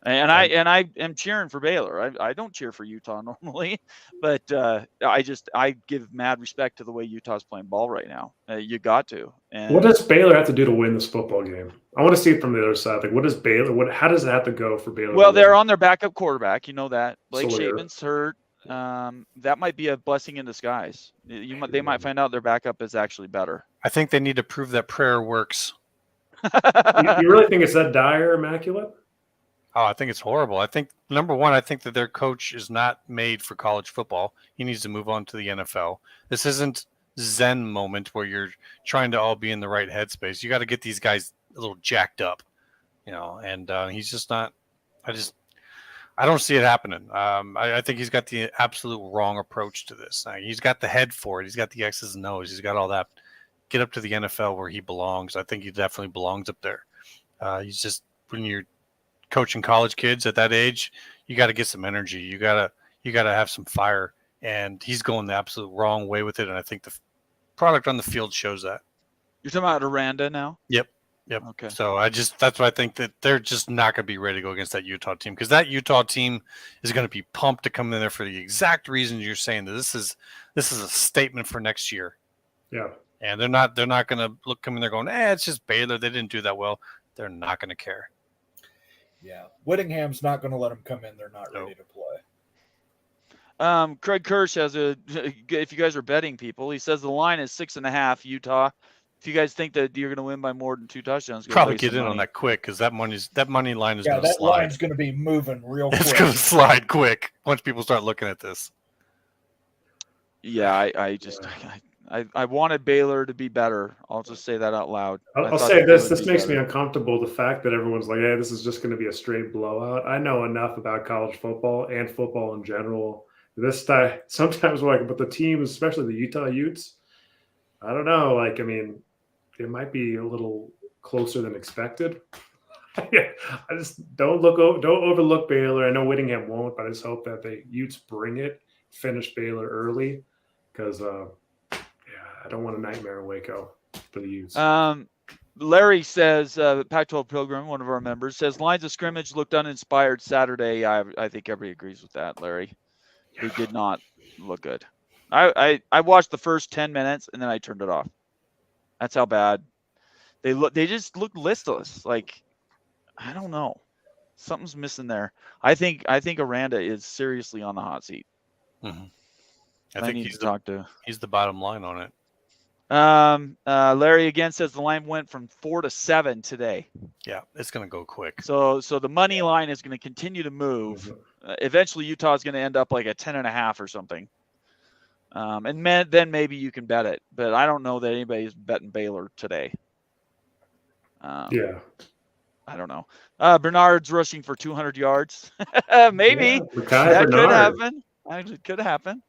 Speaker 1: And I am cheering for Baylor. I don't cheer for Utah normally, but I give mad respect to the way Utah's playing ball right now. You got to. And
Speaker 2: what does Baylor have to do to win this football game? I want to see it from the other side. Like, what does Baylor? How does it have to go for Baylor?
Speaker 1: Well, they're on their backup quarterback. You know that Blake Shapen's hurt. That might be a blessing in disguise. They might find out their backup is actually better.
Speaker 4: I think they need to prove that prayer works.
Speaker 2: You really think it's that dire immaculate?
Speaker 4: Oh, I think it's horrible. I think, number one, I think that their coach is not made for college football. He needs to move on to the NFL. This isn't Zen moment where you're trying to all be in the right headspace. You got to get these guys a little jacked up, and he's just not – I don't see it happening. I think he's got the absolute wrong approach to this. He's got the head for it. He's got the X's and O's. He's got all that. Get up to the NFL where he belongs. I think he definitely belongs up there. He's just – when you're coaching college kids at that age, you got to get some energy. You got to have some fire, and he's going the absolute wrong way with it. And I think the product on the field shows that.
Speaker 1: You're talking about Aranda now?
Speaker 4: Yep.
Speaker 1: Okay.
Speaker 4: So that's why I think that they're just not going to be ready to go against that Utah team, because that Utah team is going to be pumped to come in there for the exact reason you're saying that this is a statement for next year.
Speaker 2: Yeah.
Speaker 4: And they're not going to come in there going, it's just Baylor. They didn't do that well. They're not going to care.
Speaker 3: Yeah, Whittingham's not going to let them come in. They're not ready to
Speaker 1: play. Craig Kirsch has if you guys are betting people, he says the line is 6.5 Utah. If you guys think that you're going to win by more than 2 touchdowns,
Speaker 4: probably get in on that quick, because that money line is going to slide.
Speaker 3: Yeah, that line's going to be moving real quick.
Speaker 4: It's going to slide quick once people start looking at this.
Speaker 1: Yeah, I wanted Baylor to be better. I'll just say that out loud.
Speaker 2: I'll say this. This makes me uncomfortable. The fact that everyone's like, hey, this is just going to be a straight blowout. I know enough about college football and football in general. This time, sometimes but the teams, especially the Utah Utes, I don't know. Like, I mean, it might be a little closer than expected. I just don't overlook Baylor. I know Whittingham won't, but I just hope that the Utes bring it, finish Baylor early, because I don't want a nightmare in Waco for the Utes.
Speaker 1: Larry says, Pac-12 Pilgrim, one of our members, says lines of scrimmage looked uninspired Saturday. I think everybody agrees with that, Larry. It did not look good. I watched the first 10 minutes and then I turned it off. That's how bad they just look listless. Like, I don't know. Something's missing there. I think Aranda is seriously on the hot seat.
Speaker 4: Mm-hmm. I think he's the bottom line on it.
Speaker 1: Larry again says the line went from 4 to 7 today.
Speaker 4: Yeah, it's going to go quick.
Speaker 1: So the money line is going to continue to move. Eventually, Utah is going to end up like a 10.5 or something. And then maybe you can bet it, but I don't know that anybody's betting Baylor today.
Speaker 2: Yeah,
Speaker 1: I don't know. Bernard's rushing for 200 yards. Maybe
Speaker 2: that
Speaker 1: could happen. It could happen.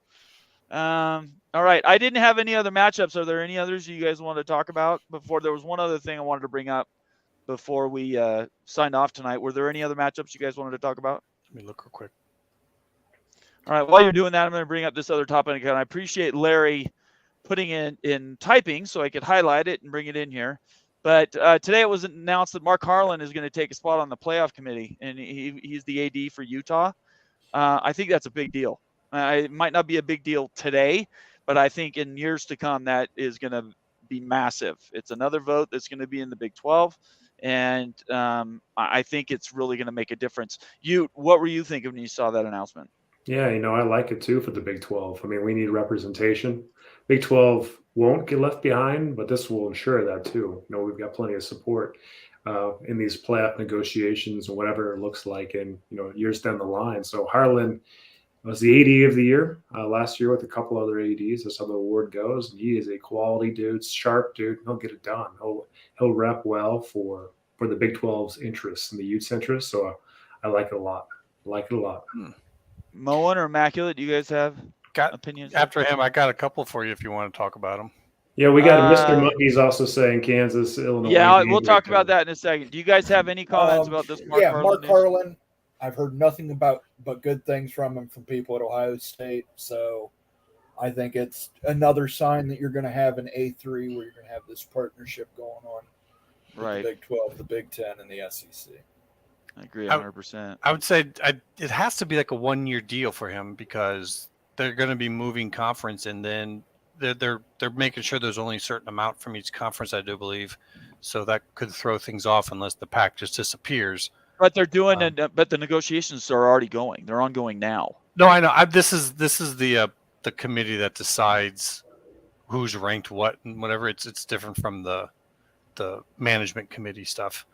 Speaker 1: All right. I didn't have any other matchups. Are there any others you guys want to talk about before? There was one other thing I wanted to bring up before we signed off tonight. Were there any other matchups you guys wanted to talk about?
Speaker 4: Let me look real quick.
Speaker 1: All right. While you're doing that, I'm going to bring up this other topic. And I appreciate Larry putting in typing so I could highlight it and bring it in here. But today it was announced that Mark Harlan is going to take a spot on the playoff committee, and he's the AD for Utah. I think that's a big deal. It might not be a big deal today, but I think in years to come that is going to be massive. It's another vote that's going to be in the Big 12, and I think it's really going to make a difference. What were you thinking when you saw that announcement?
Speaker 2: Yeah, I like it too for the Big 12. I mean, we need representation. Big 12 won't get left behind, but this will ensure that too. We've got plenty of support in these playoff negotiations and whatever it looks like in years down the line. So Harlan was the AD of the year last year with a couple other ADs. That's how the award goes. And he is a quality dude, sharp dude. He'll get it done. He'll rep well for the Big 12's interests and the Utes' interests. So I like it a lot.
Speaker 1: Moen or Immaculate, do you guys have opinions?
Speaker 4: After him, I got a couple for you if you want to talk about them.
Speaker 2: Yeah, we got Mr. Monkey's also saying Kansas, Illinois.
Speaker 1: Yeah, we'll talk about that in a second. Do you guys have any comments about this Mark Harlan?
Speaker 3: Mark Harlan, I've heard nothing but good things from him from people at Ohio State. So I think it's another sign that you're going to have an A3 where you're going to have this partnership going on.
Speaker 1: Right.
Speaker 3: The Big 12, the Big 10, and the SEC.
Speaker 1: I agree 100%.
Speaker 4: I would say it has to be like a 1-year deal for him because they're going to be moving conference, and then they're making sure there's only a certain amount from each conference, I do believe. So that could throw things off unless the pack just disappears.
Speaker 1: But they're doing it. But the negotiations are already going. They're ongoing now.
Speaker 4: No, I know. This is the committee that decides who's ranked what and whatever. It's different from the management committee stuff.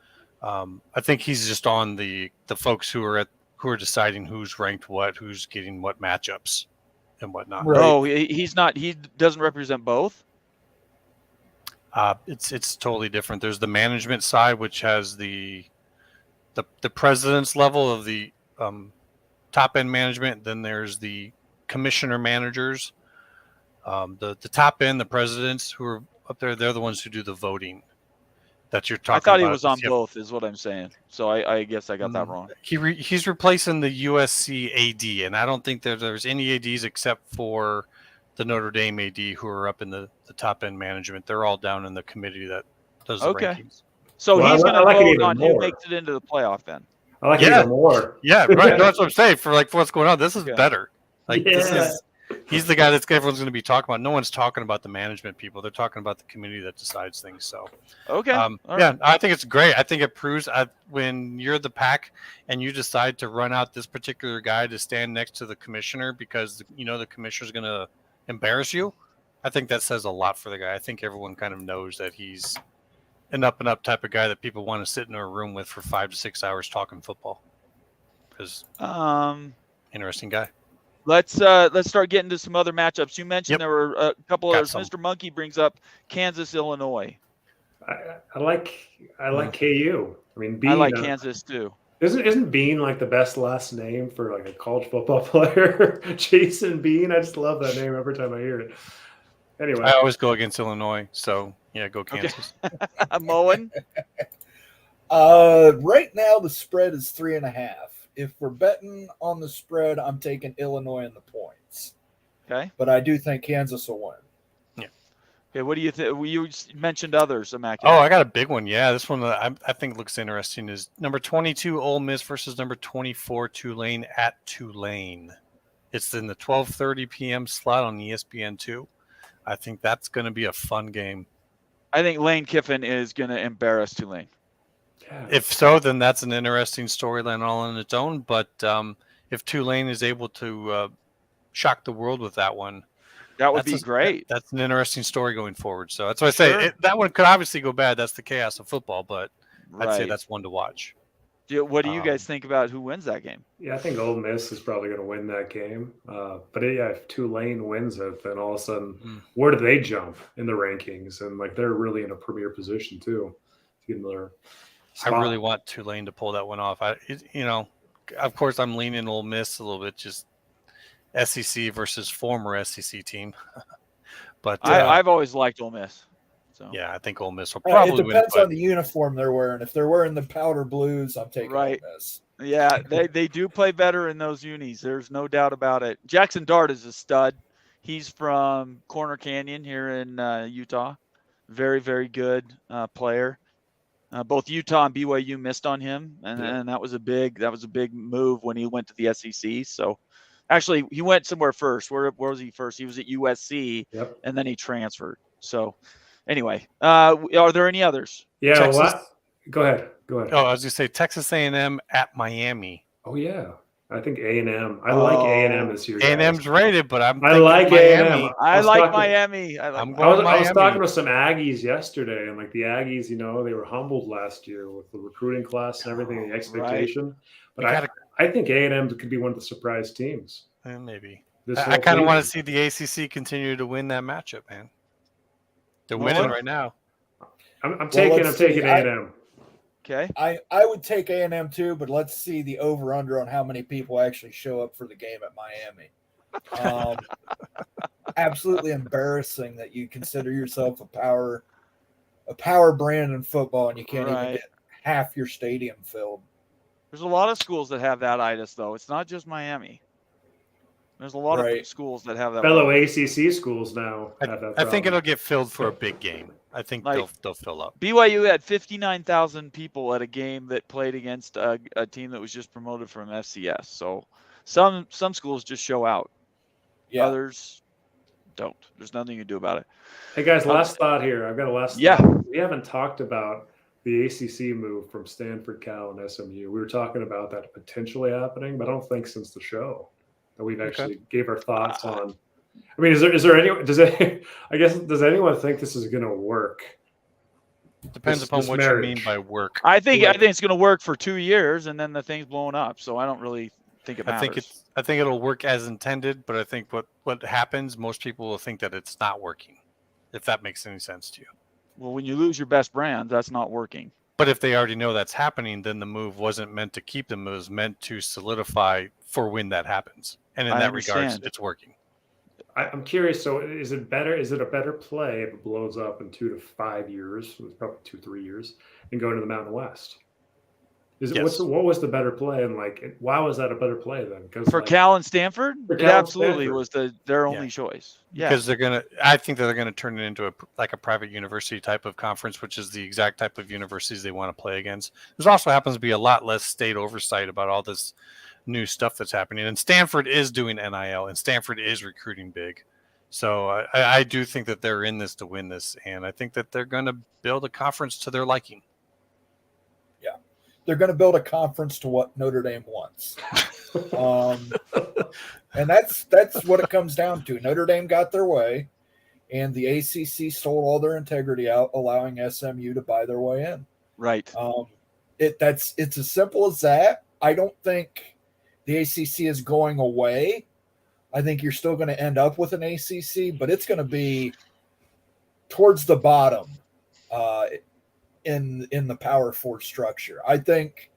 Speaker 4: I think he's just on the folks who are deciding who's ranked what, who's getting what matchups and whatnot.
Speaker 1: Right. Oh, he's not. He doesn't represent both.
Speaker 4: It's totally different. There's the management side, which has the president's level of the top end management. Then there's the commissioner managers. The top end, the presidents who are up there, they're the ones who do the voting. That you're talking about.
Speaker 1: I thought he was on both, is what I'm saying. So I guess I got that wrong.
Speaker 4: He's replacing the USC AD, and I don't think there's any ADs except for the Notre Dame AD who are up in the top end management. They're all down in the committee that does the rankings.
Speaker 1: So he's going to vote on who makes it into the playoff then.
Speaker 2: I like it even more.
Speaker 4: Yeah, right. That's what I'm saying. For what's going on, this is better. He's the guy everyone's going to be talking about. No one's talking about the management people. They're talking about the community that decides things. So,
Speaker 1: right.
Speaker 4: I think it's great. I think it proves when you're the pack and you decide to run out this particular guy to stand next to the commissioner because the commissioner's going to embarrass you. I think that says a lot for the guy. I think everyone kind of knows that he's an up and up type of guy that people want to sit in a room with for 5 to 6 hours talking football. Because interesting guy.
Speaker 1: Let's start getting to some other matchups. You mentioned there were a couple others. Mr. Monkey brings up Kansas, Illinois.
Speaker 2: I like KU. I mean, Bean,
Speaker 1: I like Kansas too.
Speaker 2: Isn't Bean like the best last name for like a college football player? Jason Bean. I just love that name every time I hear it. Anyway,
Speaker 4: I always go against Illinois, so yeah, go Kansas.
Speaker 1: Okay. Moen.
Speaker 3: Right now the spread is 3.5. If we're betting on the spread, I'm taking Illinois in the points.
Speaker 1: Okay.
Speaker 3: But I do think Kansas will win.
Speaker 1: Yeah. Okay, what do you think? You mentioned others, Immaculate.
Speaker 4: Oh, I got a big one. Yeah, this one I think looks interesting is number 22 Ole Miss versus number 24 Tulane at Tulane. It's in the 12:30 p.m. slot on ESPN2. I think that's going to be a fun game.
Speaker 1: I think Lane Kiffin is going to embarrass Tulane.
Speaker 4: If so, then that's an interesting storyline all on its own. But if Tulane is able to shock the world with that one,
Speaker 1: that would be great.
Speaker 4: That's an interesting story going forward. So that's why I say that one could obviously go bad. That's the chaos of football, but I'd say that's one to watch.
Speaker 1: What do you guys think about who wins that game?
Speaker 2: Yeah, I think Ole Miss is probably going to win that game. But if Tulane wins it, then all of a sudden, where do they jump in the rankings? And they're really in a premier position too.
Speaker 4: I really want Tulane to pull that one off. Of course, I'm leaning Ole Miss a little bit, just SEC versus former SEC team. But
Speaker 1: I've always liked Ole Miss. So
Speaker 4: yeah, I think Ole Miss will probably win.
Speaker 3: It depends on the uniform they're wearing. If they're wearing the powder blues, I'm taking Ole Miss.
Speaker 1: Yeah, they do play better in those unis. There's no doubt about it. Jackson Dart is a stud. He's from Corner Canyon here in Utah. Very, very good player. Both Utah and BYU missed on him, and that was a big move when he went to the SEC. So, actually, he went somewhere first. Where was he first? He was at USC, and then he transferred. So, anyway, are there any others?
Speaker 2: Yeah.
Speaker 4: Texas.
Speaker 2: Go ahead. Go ahead.
Speaker 4: Oh, I was going to say Texas A&M at Miami.
Speaker 2: Oh yeah. I think A&M. I like A&M this year.
Speaker 4: A&M's rated, but
Speaker 2: I like
Speaker 4: Miami.
Speaker 2: A&M.
Speaker 1: I like Miami.
Speaker 2: I was talking to some Aggies yesterday, and like the Aggies, you know, they were humbled last year with the recruiting class and everything, the expectation. Right. But I think A&M could be one of the surprise teams.
Speaker 4: Maybe. I kind of want to see the ACC continue to win that matchup, man. They're winning right now.
Speaker 2: I'm taking A&M.
Speaker 1: Okay.
Speaker 3: I would take A&M too, but let's see the over-under on how many people actually show up for the game at Miami. Absolutely embarrassing that you consider yourself a power brand in football and you can't even get half your stadium filled.
Speaker 1: There's a lot of schools that have that itis, though. It's not just Miami. There's a lot of schools that have that.
Speaker 2: Fellow ACC schools now have that problem.
Speaker 4: I think it'll get filled for a big game. I think they'll fill up.
Speaker 1: BYU had 59,000 people at a game that played against a team that was just promoted from FCS. So some schools just show out. Yeah. Others don't. There's nothing you can do about it.
Speaker 2: Hey guys, last thought here. I've got a last thought. We haven't talked about the ACC move from Stanford, Cal, and SMU. We were talking about that potentially happening, but I don't think since the show that we've actually gave our thoughts on. I mean, does anyone think this is going to work?
Speaker 4: Depends upon what you mean by work.
Speaker 1: I think it's going to work for 2 years, and then the thing's blowing up. So I don't really think it matters.
Speaker 4: I think it'll work as intended, but I think what happens, most people will think that it's not working. If that makes any sense to you.
Speaker 1: Well, when you lose your best brand, that's not working.
Speaker 4: But if they already know that's happening, then the move wasn't meant to keep them. It was meant to solidify for when that happens. And in that regard, it's working.
Speaker 2: I'm curious. So is it better? Is it a better play if it blows up in 2 to 5 years? It's probably 2-3 years, and going to the Mountain West. What was the better play, and why was that a better play then? Because
Speaker 1: for Cal and Stanford, it absolutely was their only choice. Yeah,
Speaker 4: because I think that they're gonna turn it into a private university type of conference, which is the exact type of universities they want to play against. There also happens to be a lot less state oversight about all this new stuff that's happening, and Stanford is doing NIL, and Stanford is recruiting big. So I do think that they're in this to win this, and I think that they're going to build a conference to their liking.
Speaker 3: Yeah, they're going to build a conference to what Notre Dame wants, and that's what it comes down to. Notre Dame got their way, and the ACC sold all their integrity out, allowing SMU to buy their way in.
Speaker 1: Right.
Speaker 3: It's as simple as that. I don't think the ACC is going away. I think you're still going to end up with an ACC, but it's going to be towards the bottom in the Power Four structure. I think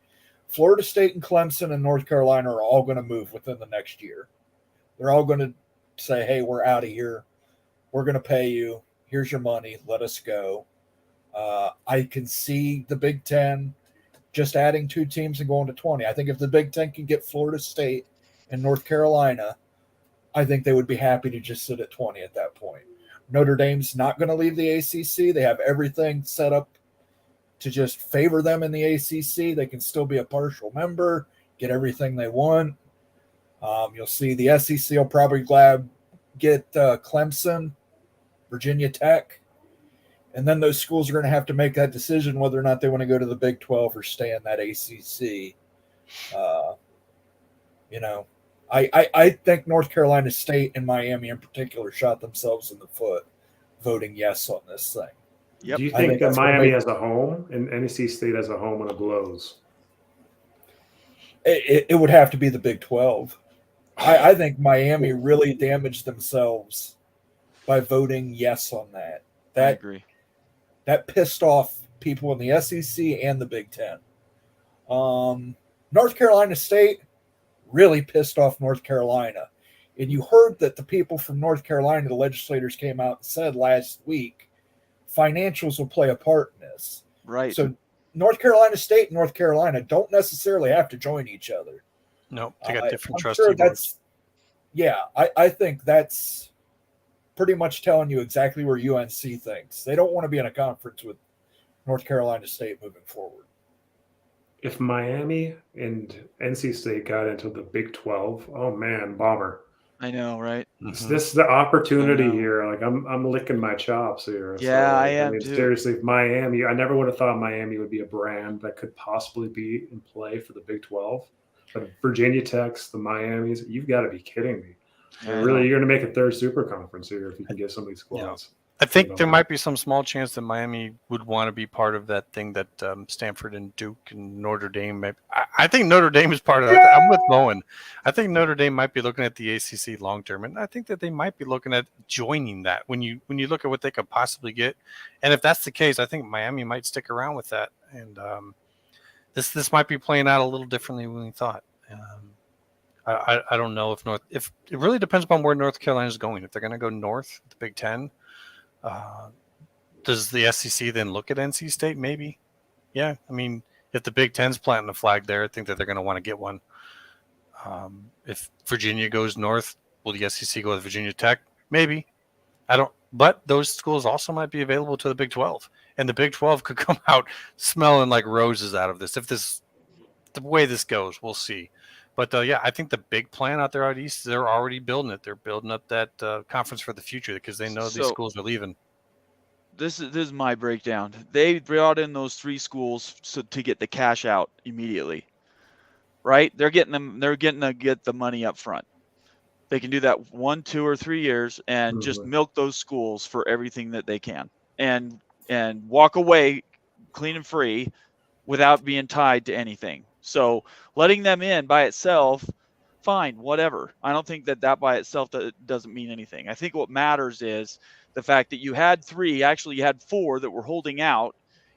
Speaker 3: Florida State and Clemson and North Carolina are all going to move within the next year. They're all going to say, hey, we're out of here. We're going to pay you. Here's your money. Let us go. I can see the Big Ten just adding 2 teams and going to 20. I think if the Big Ten can get Florida State and North Carolina, I think they would be happy to just sit at 20 at that point. Notre Dame's not going to leave the ACC. They have everything set up to just favor them in the ACC. They can still be a partial member, get everything they want. You'll see the SEC will probably get Clemson, Virginia Tech. And then those schools are going to have to make that decision whether or not they want to go to the Big 12 or stay in that ACC. I think North Carolina State and Miami in particular shot themselves in the foot voting yes on this thing.
Speaker 1: Yep.
Speaker 2: Do you think that Miami has a home and NC State has a home when it blows?
Speaker 3: It would have to be the Big 12. I think Miami really damaged themselves by voting yes on that.
Speaker 1: I agree.
Speaker 3: That pissed off people in the SEC and the Big Ten. North Carolina State really pissed off North Carolina. And you heard that the people from North Carolina, the legislators came out and said last week, financials will play a part in this.
Speaker 1: Right.
Speaker 3: So North Carolina State and North Carolina don't necessarily have to join each other.
Speaker 4: No, they got different trustee boards.
Speaker 3: Yeah, I think that's pretty much telling you exactly where UNC thinks. They don't want to be in a conference with North Carolina State moving forward.
Speaker 2: If Miami and NC State got into the Big 12, oh man, bomber.
Speaker 1: I know, right?
Speaker 2: This is the opportunity
Speaker 1: I know.
Speaker 2: here. Like I'm licking my chops here.
Speaker 1: Yeah, I am
Speaker 2: mean,
Speaker 1: too.
Speaker 2: seriously, if Miami, I never would have thought Miami would be a brand that could possibly be in play for the Big 12. But Virginia Tech's, the Miamis, you've got to be kidding me.
Speaker 1: Yeah,
Speaker 2: Really, you're going to make a third super conference here if you can get some of these squads.
Speaker 4: I think there might be some small chance that Miami would want to be part of that thing that Stanford and Duke and Notre Dame. I think Notre Dame is part of that. I'm with Bowen. I think Notre Dame might be looking at the ACC long term, and I think that they might be looking at joining that when you look at what they could possibly get. And if that's the case, I think Miami might stick around with that. And this might be playing out a little differently than we thought. I don't know if it really depends upon where North Carolina is going. If they're going to go north, the Big Ten. Does the SEC then look at NC State? Maybe. Yeah. I mean, if the Big Ten's planting the flag there, I think that they're going to want to get one. If Virginia goes north, will the SEC go with Virginia Tech? Maybe. I don't. But those schools also might be available to the Big 12. And the Big 12 could come out smelling like roses out of this. If the way this goes, we'll see. But, yeah, I think the big plan out there out east, they're already building it. They're building up that conference for the future because they know these schools are leaving. This
Speaker 1: is my breakdown. They brought in those 3 schools to get the cash out immediately, right? They're getting to get the money up front. They can do that 1, 2, or 3 years and just milk those schools for everything that they can and walk away clean and free without being tied to anything. So letting them in by itself, fine, whatever. I don't think that by itself doesn't mean anything. I think what matters is the fact that you had 3, actually you had 4 that were holding out,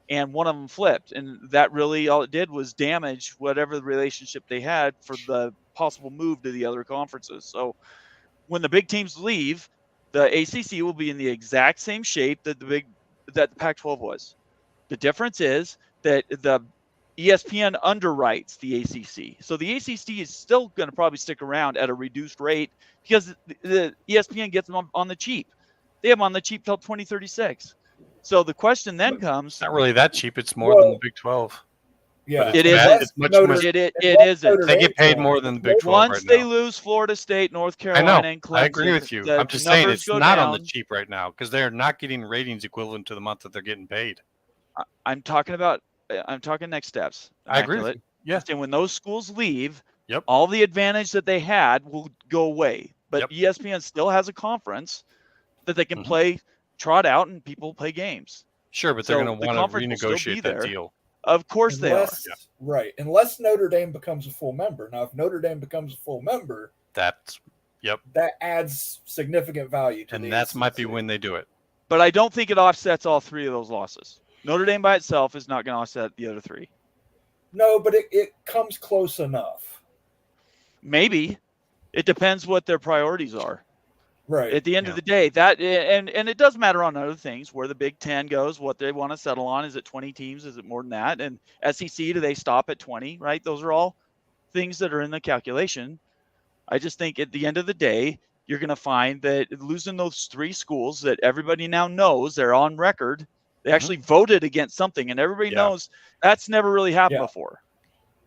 Speaker 1: and one of them flipped. And that really all it did was damage whatever the relationship they had for the possible move to the other conferences. So when the big teams leave, the ACC will be in the exact same shape that the Pac-12 was. The difference is that the ESPN underwrites the ACC. So the ACC is still going to probably stick around at a reduced rate because the ESPN gets them on the cheap. They have them on the cheap till 2036. So the question then comes...
Speaker 4: Not really that cheap. It's more than the Big 12.
Speaker 3: Yeah,
Speaker 1: it is.
Speaker 4: It's much more.
Speaker 1: It isn't.
Speaker 4: They get paid more than the Big 12
Speaker 1: Once
Speaker 4: right
Speaker 1: they
Speaker 4: now.
Speaker 1: lose Florida State, North Carolina, and Clemson,
Speaker 4: I agree with you. I'm just saying it's not on the cheap right now because they're not getting ratings equivalent to the month that they're getting paid.
Speaker 1: I'm talking next steps.
Speaker 4: I agree with you. Yeah.
Speaker 1: And when those schools leave,
Speaker 4: Yep.
Speaker 1: all the advantage that they had will go away. But ESPN still has a conference that they can play, trot out, and people play games.
Speaker 4: Sure, but they're going to want to renegotiate that deal.
Speaker 1: Of course they are.
Speaker 3: Right. Unless Notre Dame becomes a full member. Now, if Notre Dame becomes a full member, that adds significant value to
Speaker 4: and that might be when they do it.
Speaker 1: But I don't think it offsets all 3 of those losses. Notre Dame by itself is not going to offset the other 3.
Speaker 3: No, but it comes close enough.
Speaker 1: Maybe. It depends what their priorities are.
Speaker 3: Right.
Speaker 1: At the end of the day, that and it does matter on other things, where the Big Ten goes, what they want to settle on. Is it 20 teams? Is it more than that? And SEC, do they stop at 20? Right? Those are all things that are in the calculation. I just think at the end of the day, you're going to find that losing those 3 schools that everybody now knows, they're on record. They actually voted against something, and everybody knows that's never really happened before.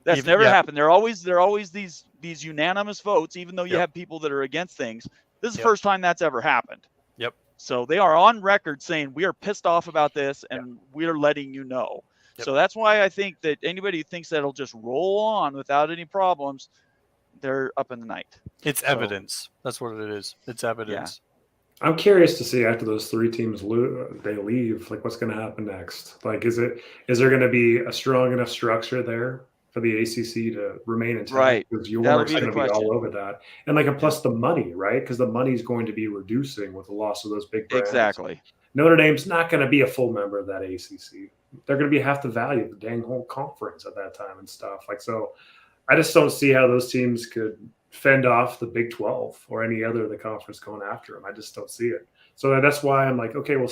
Speaker 1: That's never happened. There are always these unanimous votes, even though you have people that are against things. This is the first time that's ever happened.
Speaker 4: Yep.
Speaker 1: So they are on record saying we are pissed off about this, and we are letting you know. Yep. So that's why I think that anybody who thinks that it'll just roll on without any problems, they're up in the night.
Speaker 4: It's evidence. That's what it is. It's evidence.
Speaker 2: Yeah. I'm curious to see after those 3 teams they leave, like what's going to happen next. Like, is there going to be a strong enough structure there for the ACC to remain intact?
Speaker 1: Right.
Speaker 2: Because you're going to be all over that. And and plus the money, right? Because the money is going to be reducing with the loss of those big brands.
Speaker 1: Exactly.
Speaker 2: Notre Dame's not going to be a full member of that ACC. They're going to be half the value of the dang whole conference at that time and stuff. So I just don't see how those teams could fend off the Big 12 or any other of the conference going after them. I just don't see it. So that's why I'm like, okay, well,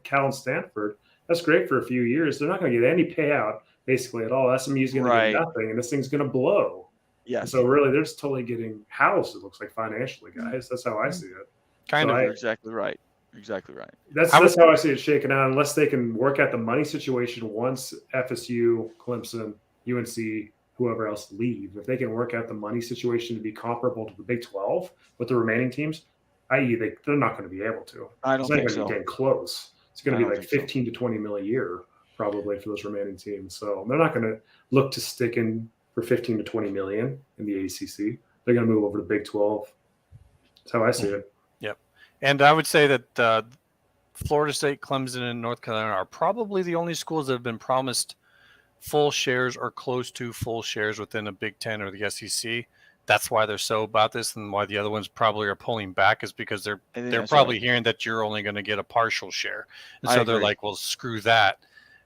Speaker 2: Cal and Stanford, that's great for a few years. They're not going to get any payout basically at all. SMU's going to get nothing, and this thing's going to blow.
Speaker 1: Yes.
Speaker 2: So really, they're just totally getting housed, it looks like, financially, guys. That's how I see it.
Speaker 1: You're exactly right. exactly right.
Speaker 2: That's how I see it shaking out. Unless they can work out the money situation once FSU, Clemson, UNC, whoever else leave. If they can work out the money situation to be comparable to the Big 12 with the remaining teams, i.e., they're not going to be able to.
Speaker 1: I don't think
Speaker 2: It's not going to be getting close. It's going to be like 15 to 20 mil a year probably for those remaining teams. So they're not going to look to stick in for 15 to 20 million in the ACC. They're going to move over to Big 12. That's how I see it.
Speaker 4: Yep. And I would say that Florida State, Clemson, and North Carolina are probably the only schools that have been promised full shares or close to full shares within a Big Ten or the SEC. That's why they're so about this, and why the other ones probably are pulling back is because they're probably hearing that you're only going to get a partial share, and so they're like, "Well, screw that."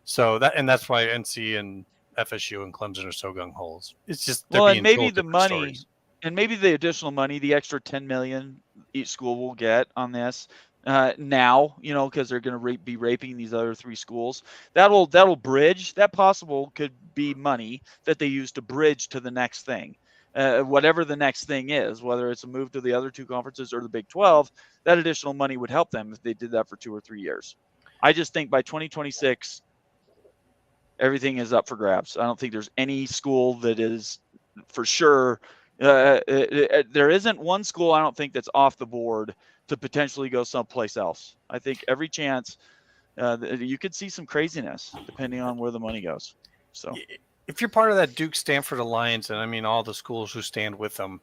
Speaker 4: So that's why NC and FSU and Clemson are so gung ho. It's just
Speaker 1: and maybe the money, stories. And maybe the additional money, the extra $10 million each school will get on this. Now, because they're going to be raping these other 3 schools, that'll bridge. That possible could be money that they use to bridge to the next thing, whatever the next thing is, whether it's a move to the other 2 conferences or the Big 12. That additional money would help them if they did that for 2 or 3 years. I just think by 2026, everything is up for grabs. I don't think there's any school that is for sure. There isn't one school I don't think that's off the board to potentially go someplace else. I think every chance you could see some craziness depending on where the money goes. So
Speaker 4: if you're part of that Duke-Stanford alliance, and I mean all the schools who stand with them,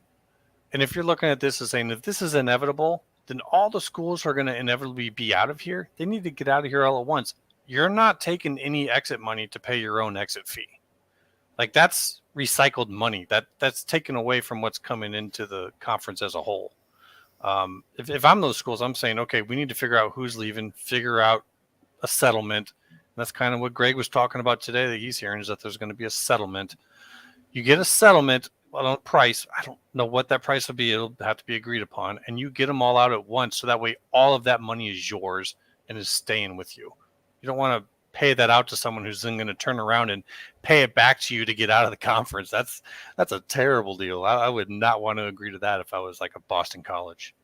Speaker 4: and if you're looking at this as saying that this is inevitable, then all the schools are going to inevitably be out of here. They need to get out of here all at once. You're not taking any exit money to pay your own exit fee. Like, that's recycled money. That's taken away from what's coming into the conference as a whole. If I'm those schools, I'm saying, okay, we need to figure out who's leaving, figure out a settlement. And that's kind of what Greg was talking about today that he's hearing, is that there's going to be a settlement. You get a settlement on a price. I don't know what that price will be. It'll have to be agreed upon. And you get them all out at once, so that way all of that money is yours and is staying with you. You don't want to pay that out to someone who's then going to turn around and pay it back to you to get out of the conference. That's a terrible deal. I would not want to agree to that if I was like a Boston College.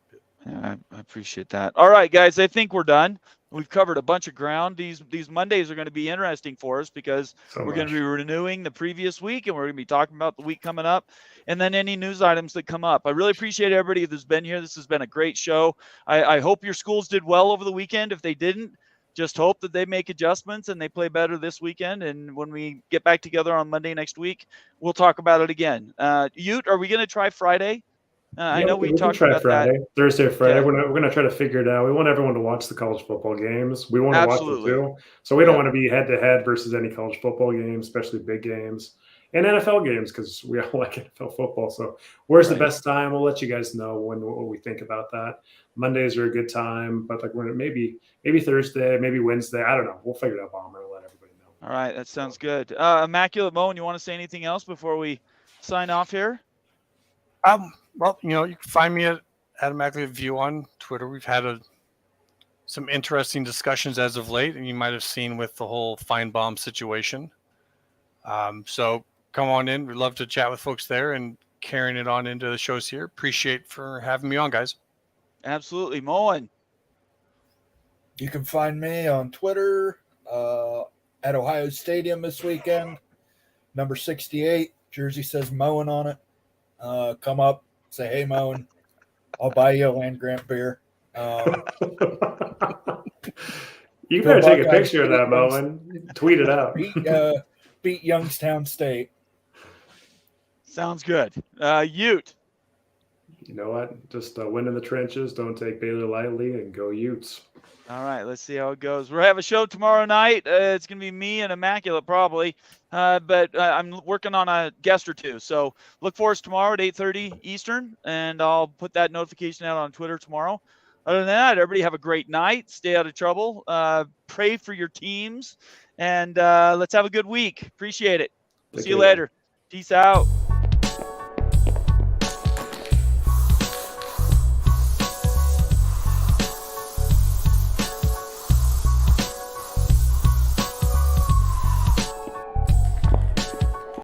Speaker 1: Yeah, I appreciate that. All right, guys, I think we're done. We've covered a bunch of ground. These Mondays are going to be interesting for us because we're going to be renewing the previous week, and we're going to be talking about the week coming up, and then any news items that come up. I really appreciate everybody that's been here. This has been a great show. I hope your schools did well over the weekend. If they didn't, just hope that they make adjustments and they play better this weekend. And when we get back together on Monday next week, we'll talk about it again. Ute, are we going to try Friday? I know we talked about
Speaker 2: Friday,
Speaker 1: that.
Speaker 2: Thursday, Friday. Okay. We're going to try to figure it out. We want everyone to watch the college football games. We want to watch them too. So we don't want to be head-to-head versus any college football games, especially big games. And NFL games, because we all like NFL football. So where's the best time? We'll let you guys know what we think about that. Mondays are a good time, but like when maybe Thursday, maybe Wednesday. I don't know. We'll figure it out, Bomber. We'll let everybody know.
Speaker 1: All right, that sounds good. Immaculate Moen, you want to say anything else before we sign off here?
Speaker 4: Well, you can find me at Immaculate View on Twitter. We've had some interesting discussions as of late, and you might have seen with the whole Feinbaum situation. So come on in. We'd love to chat with folks there and carrying it on into the shows here. Appreciate for having me on, guys.
Speaker 1: Absolutely. Moen.
Speaker 3: You can find me on Twitter at Ohio Stadium this weekend. Number 68. Jersey says Moen on it. Come up, say, hey, Moen. I'll buy you a land grant beer.
Speaker 2: You better take a picture of that, Moen. Tweet it out.
Speaker 3: Beat Youngstown State.
Speaker 1: Sounds good. Ute.
Speaker 2: You know what? Just win in the trenches. Don't take Baylor lightly, and go Utes.
Speaker 1: All right, let's see how it goes. We'll have a show tomorrow night. It's going to be me and Immaculate probably, but I'm working on a guest or two. So look for us tomorrow at 8:30 Eastern, and I'll put that notification out on Twitter tomorrow. Other than that, everybody have a great night. Stay out of trouble. Pray for your teams, and let's have a good week. Appreciate it. We'll see you later. Peace out.